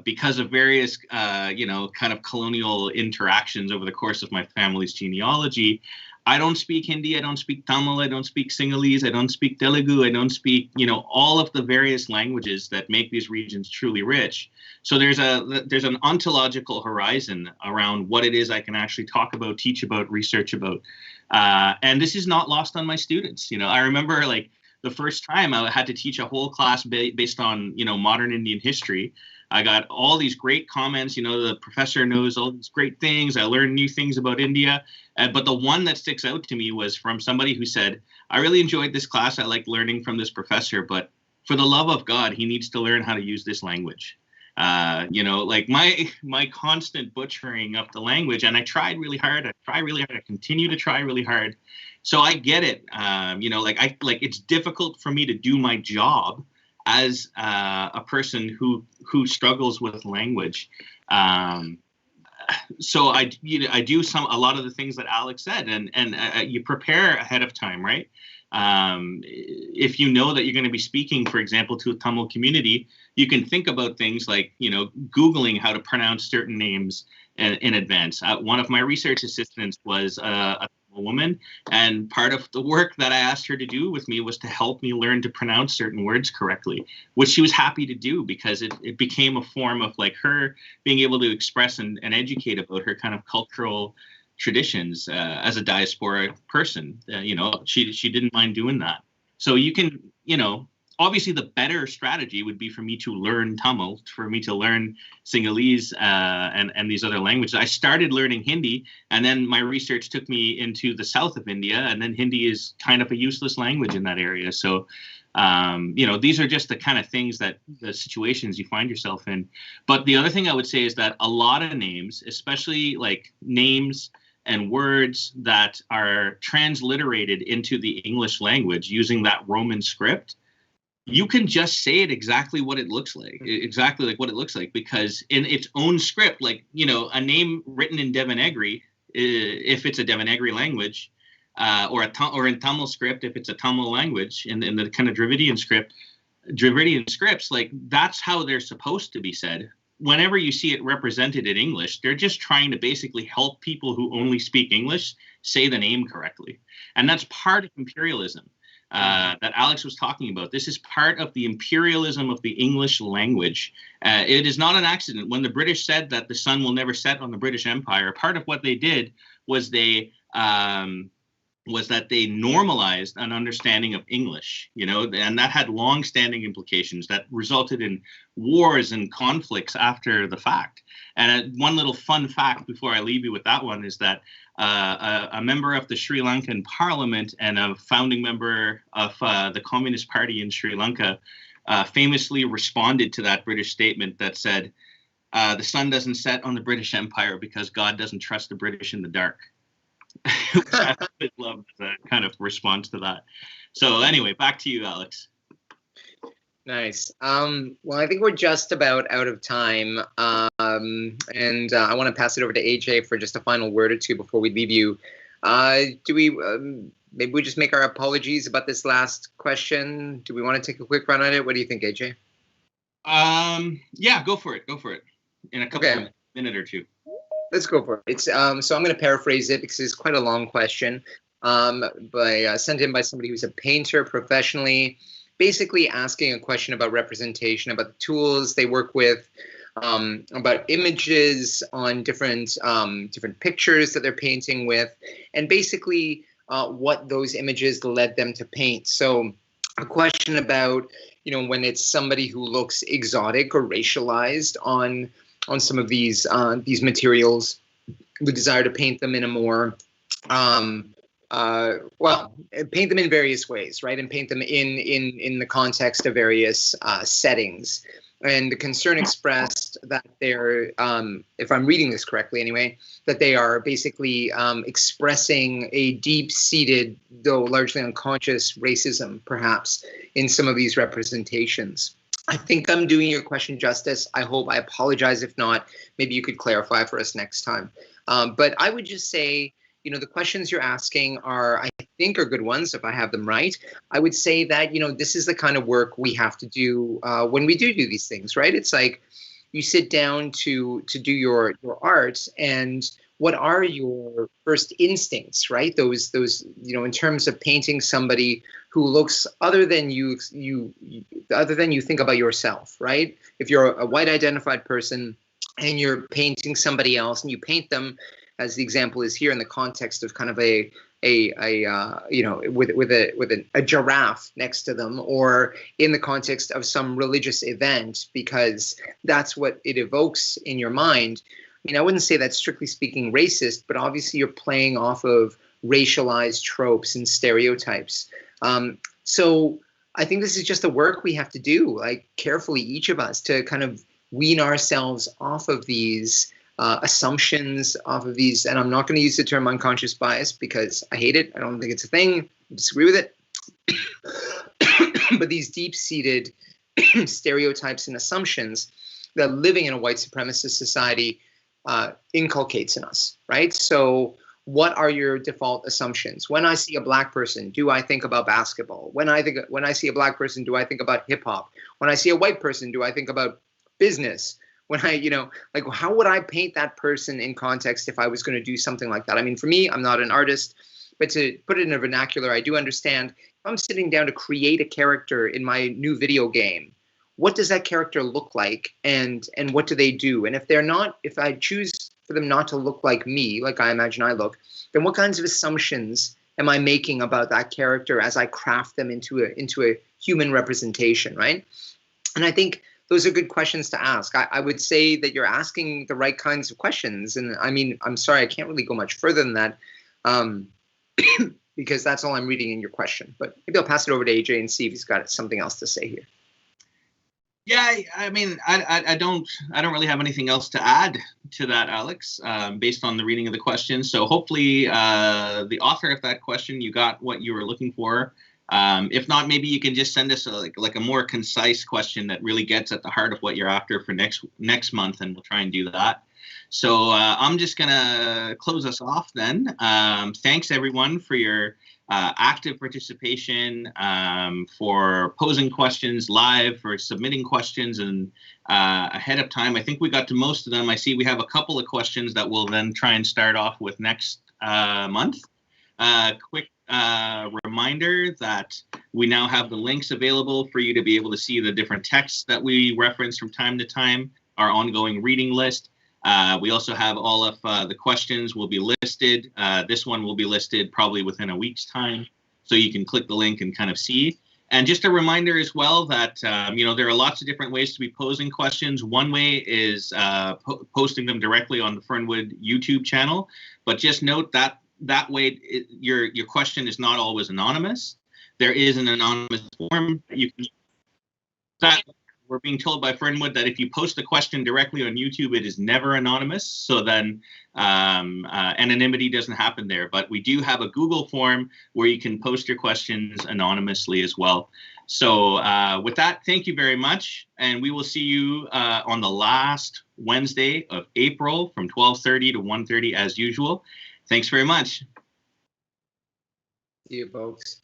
because of various, kind of colonial interactions over the course of my family's genealogy. I don't speak Hindi, I don't speak Tamil, I don't speak Sinhalese, I don't speak Telugu, I don't speak, all of the various languages that make these regions truly rich. So there's an ontological horizon around what it is I can actually talk about, teach about, research about. And this is not lost on my students. I remember like the first time I had to teach a whole class based on, modern Indian history. I got all these great comments, the professor knows all these great things. I learned new things about India. But the one that sticks out to me was from somebody who said, I really enjoyed this class. I liked learning from this professor, but for the love of God, he needs to learn how to use this language. Like my constant butchering of the language. And I tried really hard. I continue to try really hard. So I get it. It's difficult for me to do my job as a person who struggles with language. So I do a lot of the things that Alex said, and you prepare ahead of time, right? If you know that you're going to be speaking, for example, to a Tamil community, you can think about things like, Googling how to pronounce certain names in advance. One of my research assistants was a woman, and part of the work that I asked her to do with me was to help me learn to pronounce certain words correctly, which she was happy to do because it became a form of like her being able to express and educate about her kind of cultural traditions as a diaspora person. She didn't mind doing that. So you can, obviously the better strategy would be for me to learn Tamil, for me to learn Sinhalese and these other languages. I started learning Hindi, and then my research took me into the south of India, and then Hindi is kind of a useless language in that area. So, these are just the kind of things the situations you find yourself in. But the other thing I would say is that a lot of names, especially like names and words that are transliterated into the English language using that Roman script, you can just say it exactly what it looks like, because in its own script, like, a name written in Devanagari, if it's a Devanagari language, or in Tamil script, if it's a Tamil language, in the kind of Dravidian scripts, like that's how they're supposed to be said. Whenever you see it represented in English, they're just trying to basically help people who only speak English say the name correctly. And that's part of imperialism. That Alex was talking about. This is part of the imperialism of the English language. It is not an accident. When the British said that the sun will never set on the British Empire, part of what they did was that they normalized an understanding of English, and that had long-standing implications that resulted in wars and conflicts after the fact. And one little fun fact before I leave you with that one is that a member of the Sri Lankan parliament and a founding member of the Communist Party in Sri Lanka famously responded to that British statement that said, the sun doesn't set on the British Empire because God doesn't trust the British in the dark. Which I always loved as a kind of response to that. So anyway, back to you, Alex. Nice. Well, I think we're just about out of time. And I want to pass it over to AJ for just a final word or two before we leave you. Do we maybe we just make our apologies about this last question? Do we want to take a quick run at it? What do you think, AJ? Yeah, go for it. in a couple of minute or two. Let's go for it. It's so I'm going to paraphrase it because it's quite a long question. Sent in by somebody who's a painter professionally, basically asking a question about representation, about the tools they work with, about images on different pictures that they're painting with, and basically what those images led them to paint. So a question about, when it's somebody who looks exotic or racialized on some of these materials, the desire to paint them in a more paint them in various ways, right? And paint them in the context of various settings. And the concern expressed that they're, if I'm reading this correctly anyway, that they are basically expressing a deep-seated, though largely unconscious, racism, perhaps, in some of these representations. I think I'm doing your question justice. I hope. I apologize if not. Maybe you could clarify for us next time. But I would just say, the questions you're asking I think are good ones, if I have them right. I would say that, this is the kind of work we have to do when we do these things, right? It's like you sit down to do your art, and what are your first instincts, right? Those in terms of painting somebody who looks other than you think about yourself, right? If you're a white identified person and you're painting somebody else, and you paint them, as the example is here, in the context of kind of a giraffe next to them, or in the context of some religious event, because that's what it evokes in your mind. I wouldn't say that's strictly speaking racist, but obviously you're playing off of racialized tropes and stereotypes. So I think this is just the work we have to do, like carefully, each of us, to kind of wean ourselves off of these assumptions, off of these, and I'm not going to use the term unconscious bias because I hate it. I don't think it's a thing. I disagree with it. But these deep-seated stereotypes and assumptions that living in a white supremacist society inculcates in us, right? So what are your default assumptions? When I see a black person, do I think about basketball? When I see a black person, do I think about hip hop? When I see a white person, do I think about business? When I, how would I paint that person in context if I was going to do something like that? I mean, for me, I'm not an artist, but to put it in a vernacular, I do understand. If I'm sitting down to create a character in my new video game, what does that character look like, and what do they do? And if I choose for them not to look like me, like I imagine I look, then what kinds of assumptions am I making about that character as I craft them into a human representation, right? And I think those are good questions to ask. I would say that you're asking the right kinds of questions. And I mean, I'm sorry, I can't really go much further than that because that's all I'm reading in your question. But maybe I'll pass it over to AJ and see if he's got something else to say here. Yeah, I mean, I don't really have anything else to add to that, Alex, based on the reading of the question. So hopefully the author of that question, you got what you were looking for. If not, maybe you can just send us a more concise question that really gets at the heart of what you're after for next month, and we'll try and do that. So I'm just going to close us off then. Thanks, everyone, for your active participation, for posing questions live, for submitting questions and ahead of time. I think we got to most of them. I see we have a couple of questions that we'll then try and start off with next month. Quick reminder that we now have the links available for you to be able to see the different texts that we reference from time to time, our ongoing reading list. We also have all of the questions will be listed. This one will be listed probably within a week's time, so you can click the link and kind of see. And just a reminder as well that, there are lots of different ways to be posing questions. One way is posting them directly on the Fernwood YouTube channel, but just note that way your question is not always anonymous. There is an anonymous form that you can use. We're being told by Fernwood that if you post a question directly on YouTube, it is never anonymous. So then anonymity doesn't happen there. But we do have a Google form where you can post your questions anonymously as well. So with that, thank you very much. And we will see you on the last Wednesday of April from 12:30 to 1:30 as usual. Thanks very much. See you, folks.